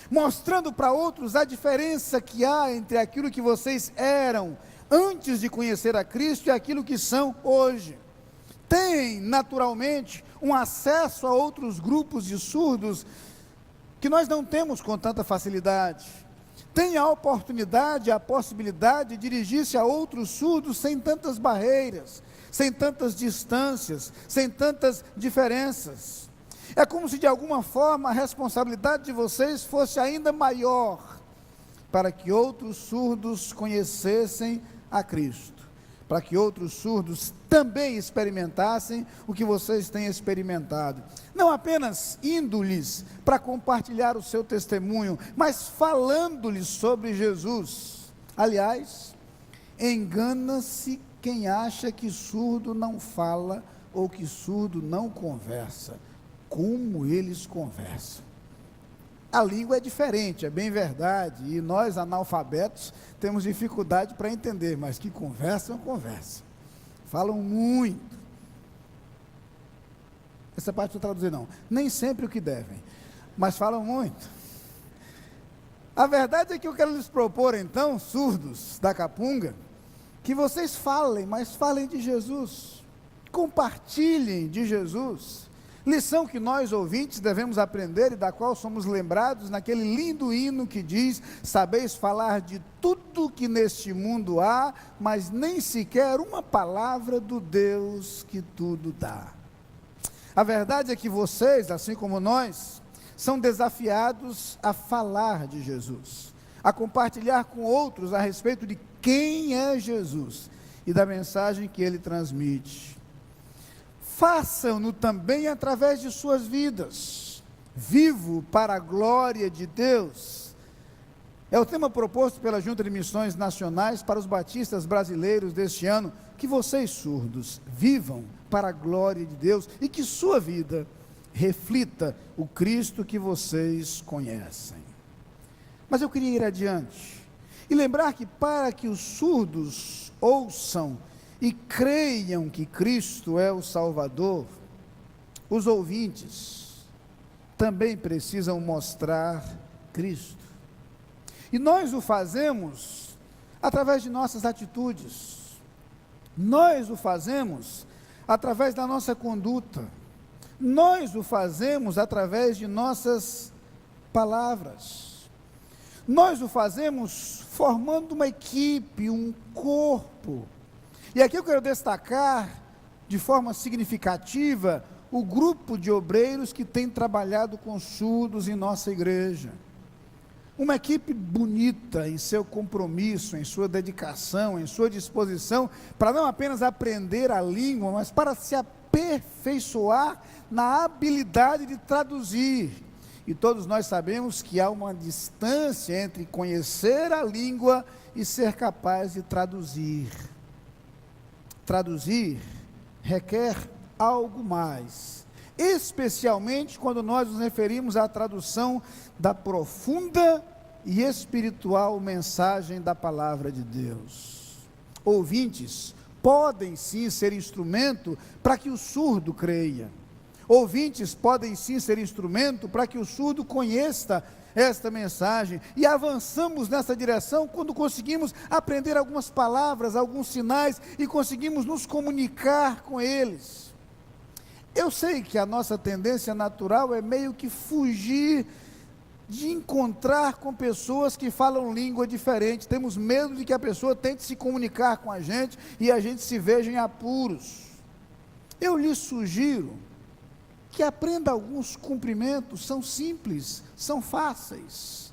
mostrando para outros a diferença que há entre aquilo que vocês eram antes de conhecer a Cristo e aquilo que são hoje. Tem, naturalmente, um acesso a outros grupos de surdos que nós não temos com tanta facilidade. Tem a oportunidade, a possibilidade de dirigir-se a outros surdos sem tantas barreiras, sem tantas distâncias, sem tantas diferenças. É como se de alguma forma a responsabilidade de vocês fosse ainda maior, para que outros surdos conhecessem a Cristo, para que outros surdos também experimentassem o que vocês têm experimentado, não apenas indo-lhes para compartilhar o seu testemunho, mas falando-lhes sobre Jesus. Aliás, engana-se quem acha que surdo não fala ou que surdo não conversa. Como eles conversam! A língua é diferente, é bem verdade, e nós analfabetos temos dificuldade para entender, mas que conversam, falam muito. Essa parte eu traduzir não, nem sempre o que devem, mas falam muito. A verdade é que eu quero lhes propor então, surdos da Capunga, que vocês falem, mas falem de Jesus, compartilhem de Jesus. Lição que nós, ouvintes, devemos aprender e da qual somos lembrados naquele lindo hino que diz: sabeis falar de tudo que neste mundo há, mas nem sequer uma palavra do Deus que tudo dá. A verdade é que vocês, assim como nós, são desafiados a falar de Jesus, a compartilhar com outros a respeito de quem é Jesus e da mensagem que ele transmite. Façam-no também através de suas vidas, vivo para a glória de Deus. É o tema proposto pela Junta de Missões Nacionais para os batistas brasileiros deste ano, que vocês surdos vivam para a glória de Deus e que sua vida reflita o Cristo que vocês conhecem. Mas eu queria ir adiante e lembrar que para que os surdos ouçam e creiam que Cristo é o Salvador, os ouvintes também precisam mostrar Cristo. E nós o fazemos através de nossas atitudes, nós o fazemos através da nossa conduta, nós o fazemos através de nossas palavras, nós o fazemos formando uma equipe, um corpo. E aqui eu quero destacar de forma significativa o grupo de obreiros que tem trabalhado com surdos em nossa igreja. Uma equipe bonita em seu compromisso, em sua dedicação, em sua disposição, para não apenas aprender a língua, mas para se aperfeiçoar na habilidade de traduzir. E todos nós sabemos que há uma distância entre conhecer a língua e ser capaz de traduzir. Traduzir requer algo mais, especialmente quando nós nos referimos à tradução da profunda e espiritual mensagem da palavra de Deus. Ouvintes podem sim ser instrumento para que o surdo creia. Ouvintes podem sim ser instrumento para que o surdo conheça esta mensagem, e avançamos nessa direção quando conseguimos aprender algumas palavras, alguns sinais, e conseguimos nos comunicar com eles. Eu sei que a nossa tendência natural é meio que fugir de encontrar com pessoas que falam língua diferente. Temos medo de que a pessoa tente se comunicar com a gente e a gente se veja em apuros. Eu lhe sugiro que aprenda alguns cumprimentos, são simples, são fáceis.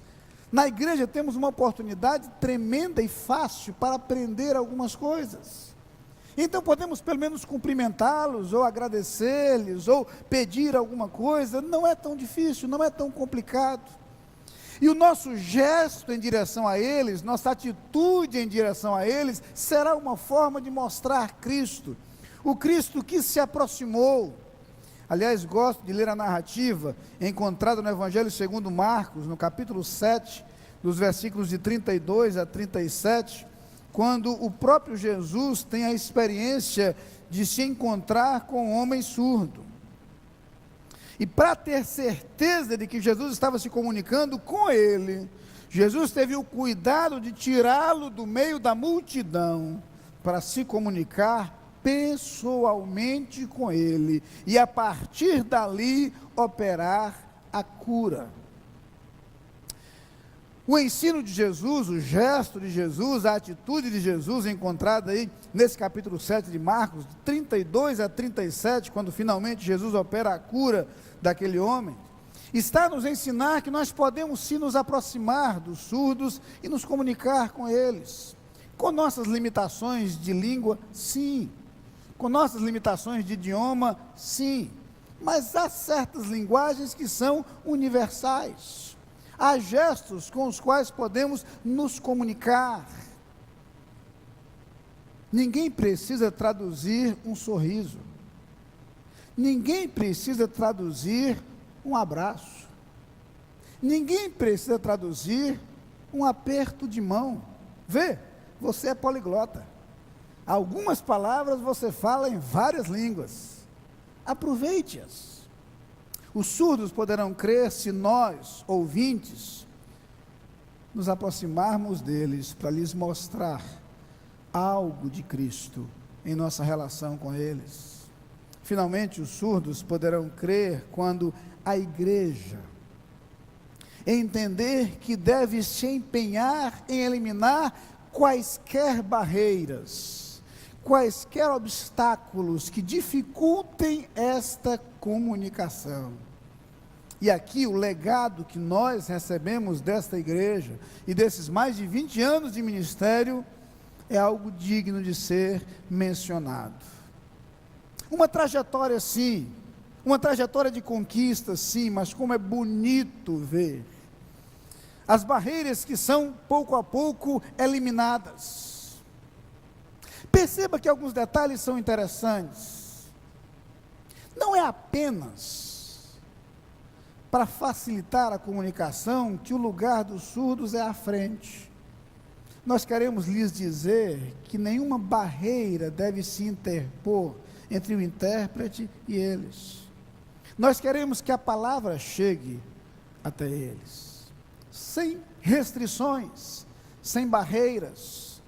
Na igreja temos uma oportunidade tremenda e fácil para aprender algumas coisas. Então podemos pelo menos cumprimentá-los, ou agradecer-lhes, ou pedir alguma coisa. Não é tão difícil, não é tão complicado. E o nosso gesto em direção a eles, nossa atitude em direção a eles, será uma forma de mostrar Cristo. O Cristo que se aproximou. Aliás, gosto de ler a narrativa encontrada no Evangelho segundo Marcos, no capítulo 7, dos versículos de 32 a 37, quando o próprio Jesus tem a experiência de se encontrar com um homem surdo. E para ter certeza de que Jesus estava se comunicando com ele, Jesus teve o cuidado de tirá-lo do meio da multidão para se comunicar pessoalmente com ele, e a partir dali operar a cura. O ensino de Jesus, o gesto de Jesus, a atitude de Jesus encontrada aí nesse capítulo 7 de Marcos, de 32 a 37, quando finalmente Jesus opera a cura daquele homem, está a nos ensinar que nós podemos sim nos aproximar dos surdos e nos comunicar com eles, com nossas limitações de língua, sim, com nossas limitações de idioma, sim, mas há certas linguagens que são universais, há gestos com os quais podemos nos comunicar. Ninguém precisa traduzir um sorriso, ninguém precisa traduzir um abraço, ninguém precisa traduzir um aperto de mão. Vê, você é poliglota. Algumas palavras você fala em várias línguas. Aproveite-as. Os surdos poderão crer se nós, ouvintes, nos aproximarmos deles para lhes mostrar algo de Cristo em nossa relação com eles. Finalmente, os surdos poderão crer quando a igreja entender que deve se empenhar em eliminar quaisquer barreiras, quaisquer obstáculos que dificultem esta comunicação. E aqui o legado que nós recebemos desta igreja e desses mais de 20 anos de ministério é algo digno de ser mencionado. Uma trajetória sim, uma trajetória de conquista sim, mas como é bonito ver as barreiras que são pouco a pouco eliminadas. Perceba que alguns detalhes são interessantes. Não é apenas para facilitar a comunicação que o lugar dos surdos é à frente. Nós queremos lhes dizer que nenhuma barreira deve se interpor entre o intérprete e eles. Nós queremos que a palavra chegue até eles, sem restrições, sem barreiras.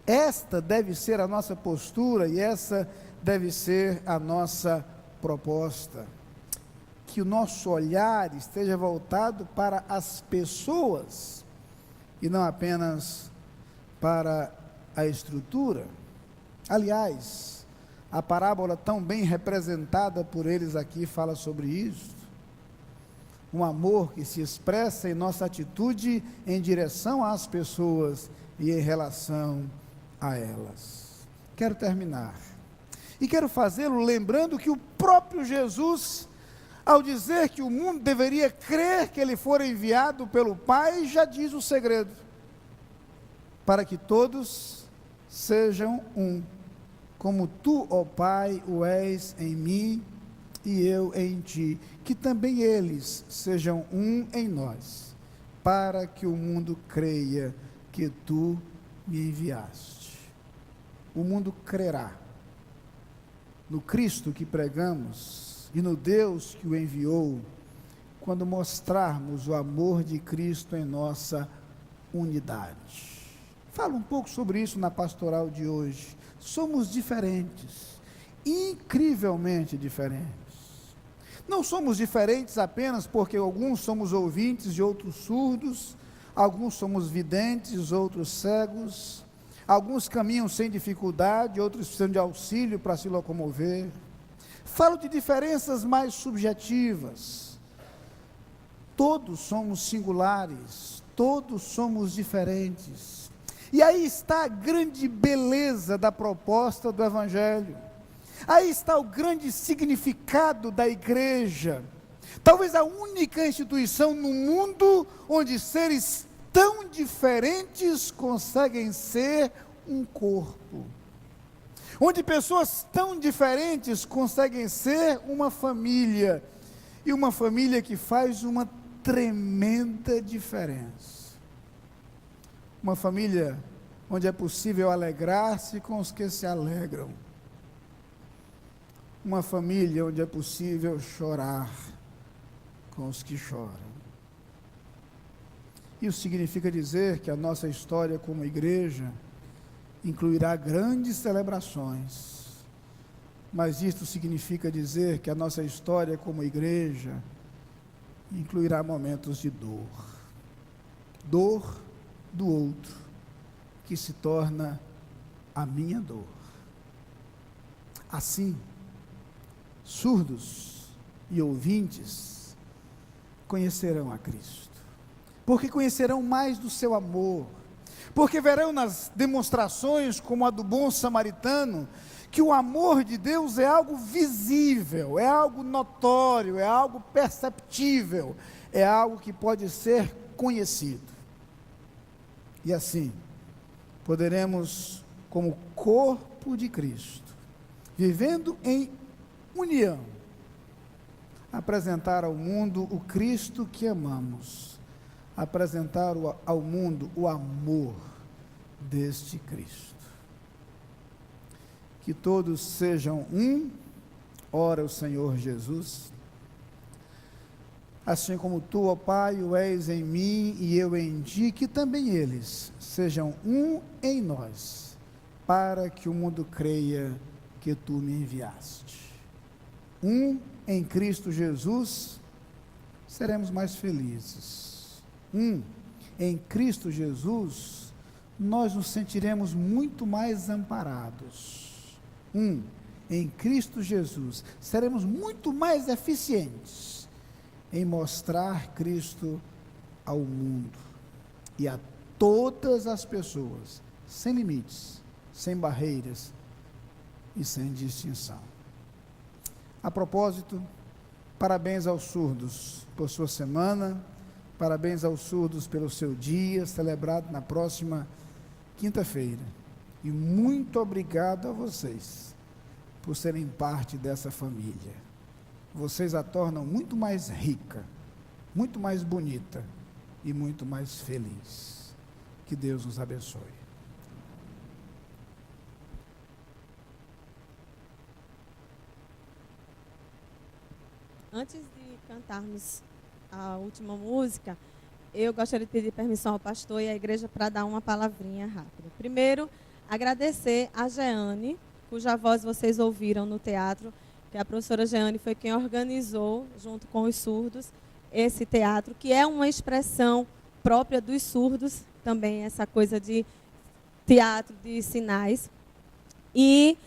Esta deve ser a nossa postura e essa deve ser a nossa proposta. Que o nosso olhar esteja voltado para as pessoas e não apenas para a estrutura. Aliás, a parábola tão bem representada por eles aqui fala sobre isso. Um amor que se expressa em nossa atitude em direção às pessoas e em relação a elas. Quero terminar. E quero fazê-lo lembrando que o próprio Jesus, ao dizer que o mundo deveria crer que ele fora enviado pelo Pai, já diz o segredo: para que todos sejam um, como tu, ó Pai, o és em mim e eu em ti, que também eles sejam um em nós, para que o mundo creia que tu me enviaste. O mundo crerá no Cristo que pregamos e no Deus que o enviou, quando mostrarmos o amor de Cristo em nossa unidade. Fala um pouco sobre isso na pastoral de hoje. Somos diferentes, incrivelmente diferentes. Não somos diferentes apenas porque alguns somos ouvintes e outros surdos, alguns somos videntes, outros cegos, alguns caminham sem dificuldade, outros precisam de auxílio para se locomover. Falo de diferenças mais subjetivas. Todos somos singulares, todos somos diferentes. E aí está a grande beleza da proposta do Evangelho. Aí está o grande significado da igreja. Talvez a única instituição no mundo onde seres tão diferentes conseguem ser um corpo. Onde pessoas tão diferentes conseguem ser uma família. E uma família que faz uma tremenda diferença. Uma família onde é possível alegrar-se com os que se alegram. Uma família onde é possível chorar com os que choram. Isso significa dizer que a nossa história como igreja incluirá grandes celebrações, mas isto significa dizer que a nossa história como igreja incluirá momentos de dor. Dor do outro, que se torna a minha dor. Assim, surdos e ouvintes conhecerão a Cristo, porque conhecerão mais do seu amor, porque verão nas demonstrações como a do bom samaritano, que o amor de Deus é algo visível, é algo notório, é algo perceptível, é algo que pode ser conhecido. E assim, poderemos, como corpo de Cristo, vivendo em união, apresentar ao mundo o Cristo que amamos, apresentar ao mundo o amor deste Cristo. Que todos sejam um, ora o Senhor Jesus, assim como tu, ó Pai, o és em mim e eu em ti, que também eles sejam um em nós, para que o mundo creia que tu me enviaste. Um em Cristo Jesus, seremos mais felizes. Um em Cristo Jesus, nós nos sentiremos muito mais amparados. Um em Cristo Jesus, seremos muito mais eficientes em mostrar Cristo ao mundo e a todas as pessoas, sem limites, sem barreiras e sem distinção. A propósito, parabéns aos surdos por sua semana, parabéns aos surdos pelo seu dia, celebrado na próxima quinta-feira. E muito obrigado a vocês por serem parte dessa família. Vocês a tornam muito mais rica, muito mais bonita e muito mais feliz. Que Deus nos abençoe. Antes de cantarmos a última música, eu gostaria de pedir permissão ao pastor e à igreja para dar uma palavrinha rápida. Primeiro, agradecer a Jeane, cuja voz vocês ouviram no teatro, que a professora Jeane foi quem organizou, junto com os surdos, esse teatro, que é uma expressão própria dos surdos, também essa coisa de teatro de sinais. E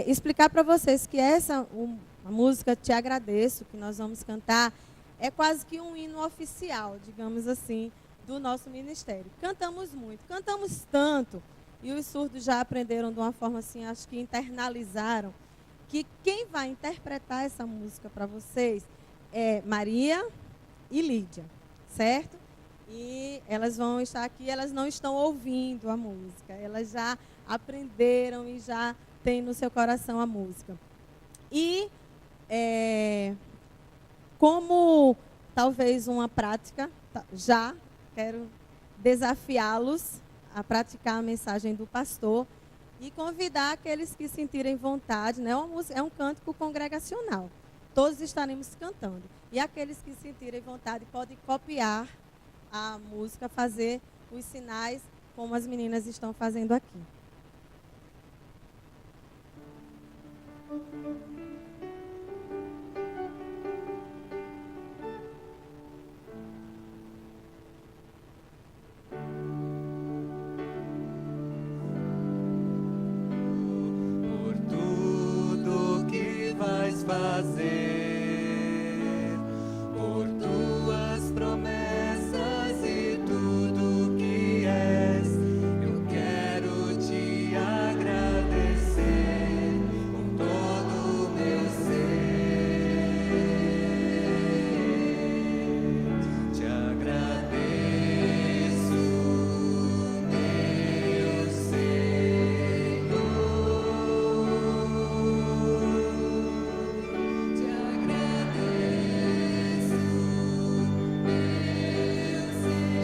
explicar para vocês que a música Te Agradeço, que nós vamos cantar, é quase que um hino oficial, digamos assim, do nosso ministério. Cantamos muito, cantamos tanto, e os surdos já aprenderam de uma forma assim, acho que internalizaram, que quem vai interpretar essa música para vocês é Maria e Lídia, certo? E elas vão estar aqui, elas não estão ouvindo a música, elas já aprenderam e já têm no seu coração a música. E como talvez uma prática, já quero desafiá-los a praticar a mensagem do pastor e convidar aqueles que sentirem vontade, né? É um cântico congregacional. todos estaremos cantando. E aqueles que sentirem vontade podem copiar a música, fazer os sinais como as meninas estão fazendo aqui. Por tudo que vais fazer, por tuas promessas e tudo que és, eu quero te agradecer com todo o meu ser. Te agradeço, meu Senhor.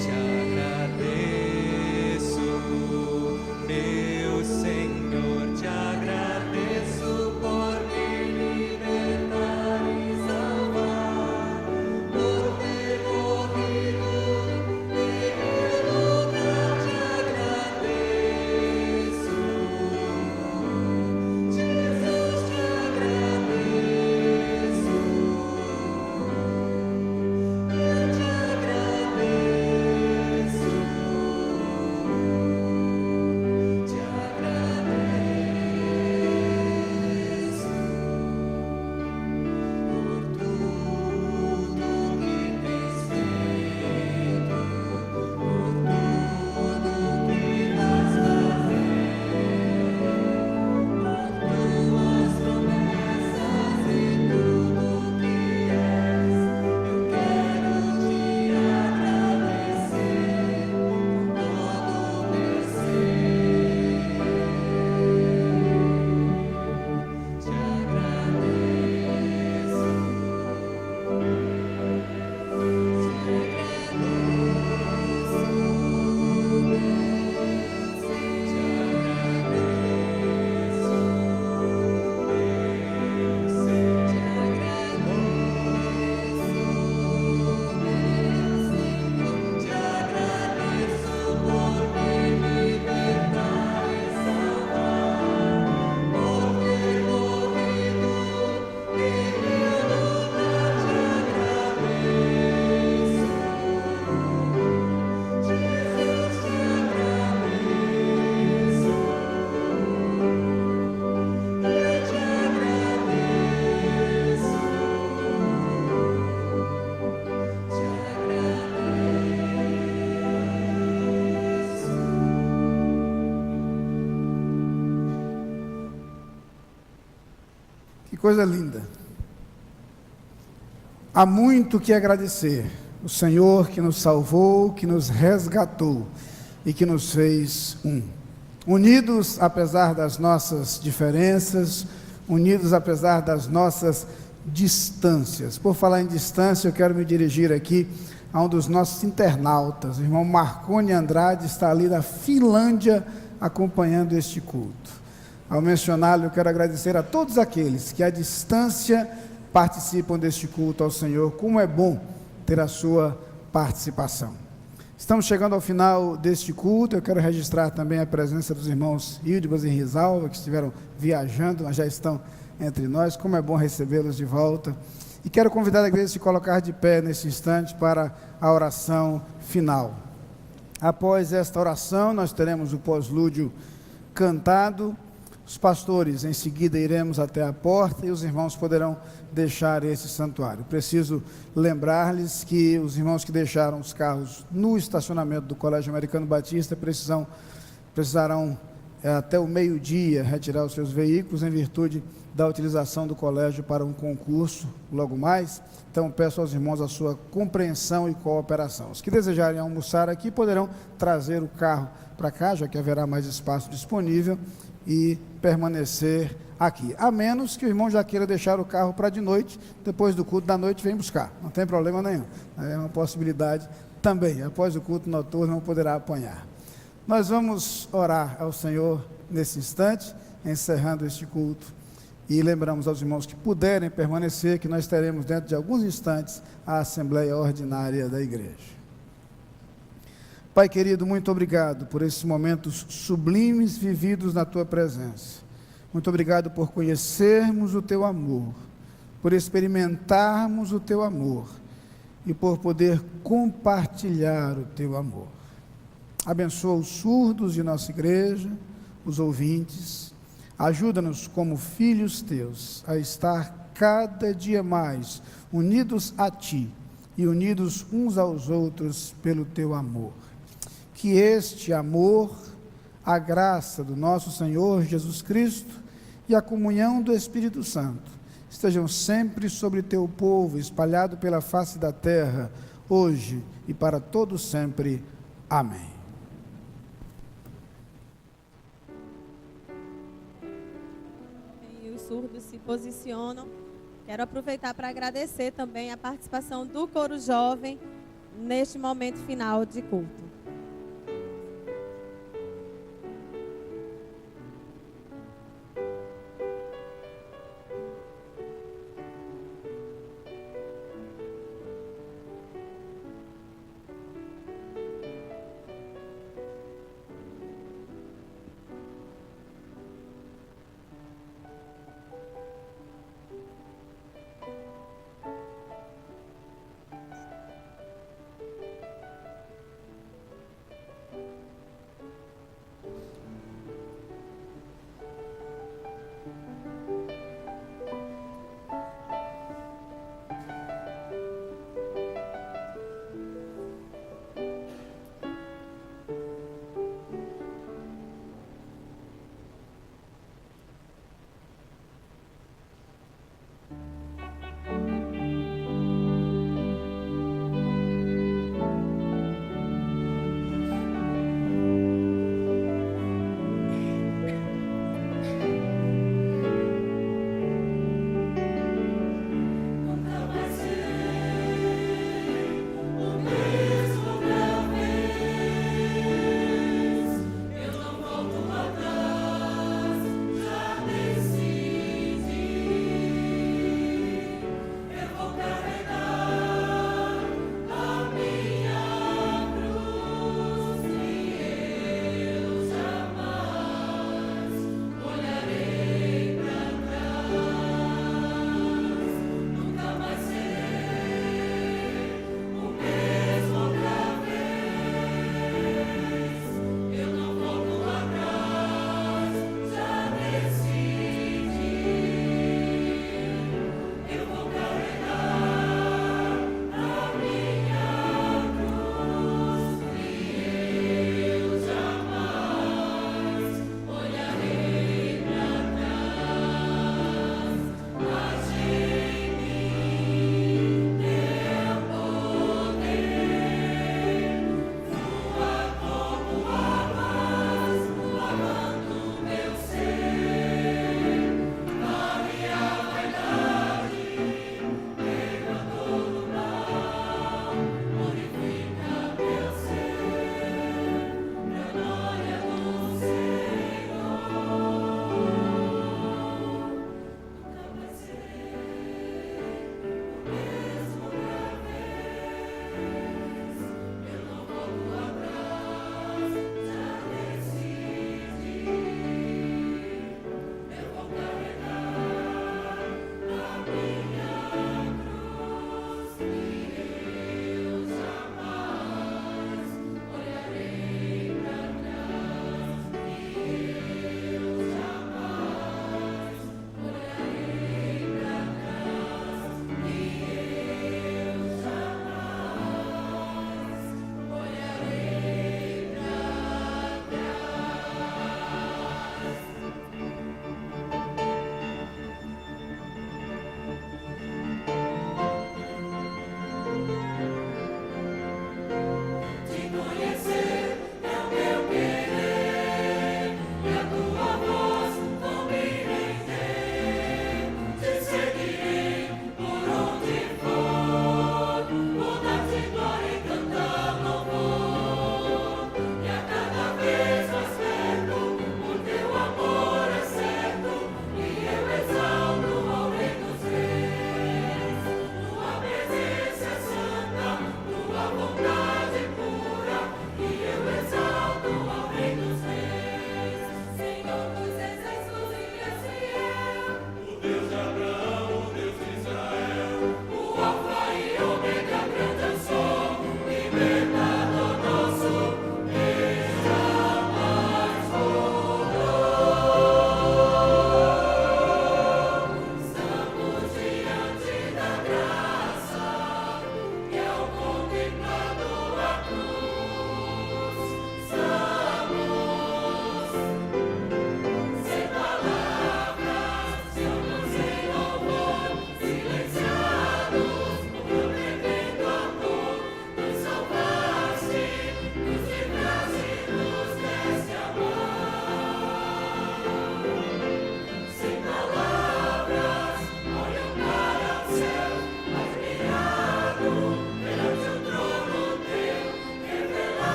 Te agradeço, meu Senhor. Te agradeço por me libertar e salvar, por ter morrido em meu lugar. Te agradeço, Jesus. Te agradeço, eu te agradeço, te agradeço por tudo que tens feito, por tudo que vais fazer, por tuas promessas e tudo que és. Eu quero te agradecer com todo o meu ser. Te agradeço por me libertar e salvar, por ter morrido em meu lugar. Te agradeço, Jesus. Te agradeço, eu te agradeço, te agradeço. Que coisa linda. Há muito que agradecer. O Senhor que nos salvou, que nos resgatou e que nos fez um. Unidos apesar das nossas diferenças, unidos apesar das nossas distâncias. Por falar em distância, eu quero me dirigir aqui a um dos nossos internautas. O irmão Marconi Andrade está ali na Finlândia acompanhando este culto. Ao mencioná-lo, eu quero agradecer a todos aqueles que à distância participam deste culto ao Senhor. Como é bom ter a sua participação. Estamos chegando ao final deste culto. Eu quero registrar também a presença dos irmãos Ildibas e Risalva, que estiveram viajando, mas já estão entre nós. Como é bom recebê-los de volta. E quero convidar a igreja a se colocar de pé nesse instante para a oração final. Após esta oração, nós teremos o pós-lúdio cantado. Os pastores, em seguida, iremos até a porta e os irmãos poderão deixar esse santuário. Preciso lembrar-lhes que os irmãos que deixaram os carros no estacionamento do Colégio Americano Batista precisarão até o meio-dia retirar os seus veículos em virtude da utilização do colégio para um concurso logo mais. Então peço aos irmãos a sua compreensão e cooperação. Os que desejarem almoçar aqui poderão trazer o carro para cá, já que haverá mais espaço disponível, e permanecer aqui, a menos que o irmão já queira deixar o carro para de noite, depois do culto da noite vem buscar, não tem problema nenhum, é uma possibilidade também. Após o culto noturno não poderá apanhar. Nós vamos orar ao Senhor nesse instante, encerrando este culto, E lembramos aos irmãos que puderem permanecer, que nós teremos dentro de alguns instantes a Assembleia Ordinária da Igreja. Pai querido, muito obrigado por esses momentos sublimes vividos na Tua presença. Muito obrigado por conhecermos o Teu amor, por experimentarmos o Teu amor e por poder compartilhar o Teu amor. Abençoa os surdos de nossa igreja, os ouvintes. Ajuda-nos como filhos Teus a estar cada dia mais unidos a Ti e unidos uns aos outros pelo Teu amor. Que este amor, a graça do nosso Senhor Jesus Cristo e a comunhão do Espírito Santo estejam sempre sobre Teu povo, espalhado pela face da terra, hoje e para todo sempre. Amém. E os surdos se posicionam. Quero aproveitar para agradecer também a participação do coro jovem neste momento final de culto.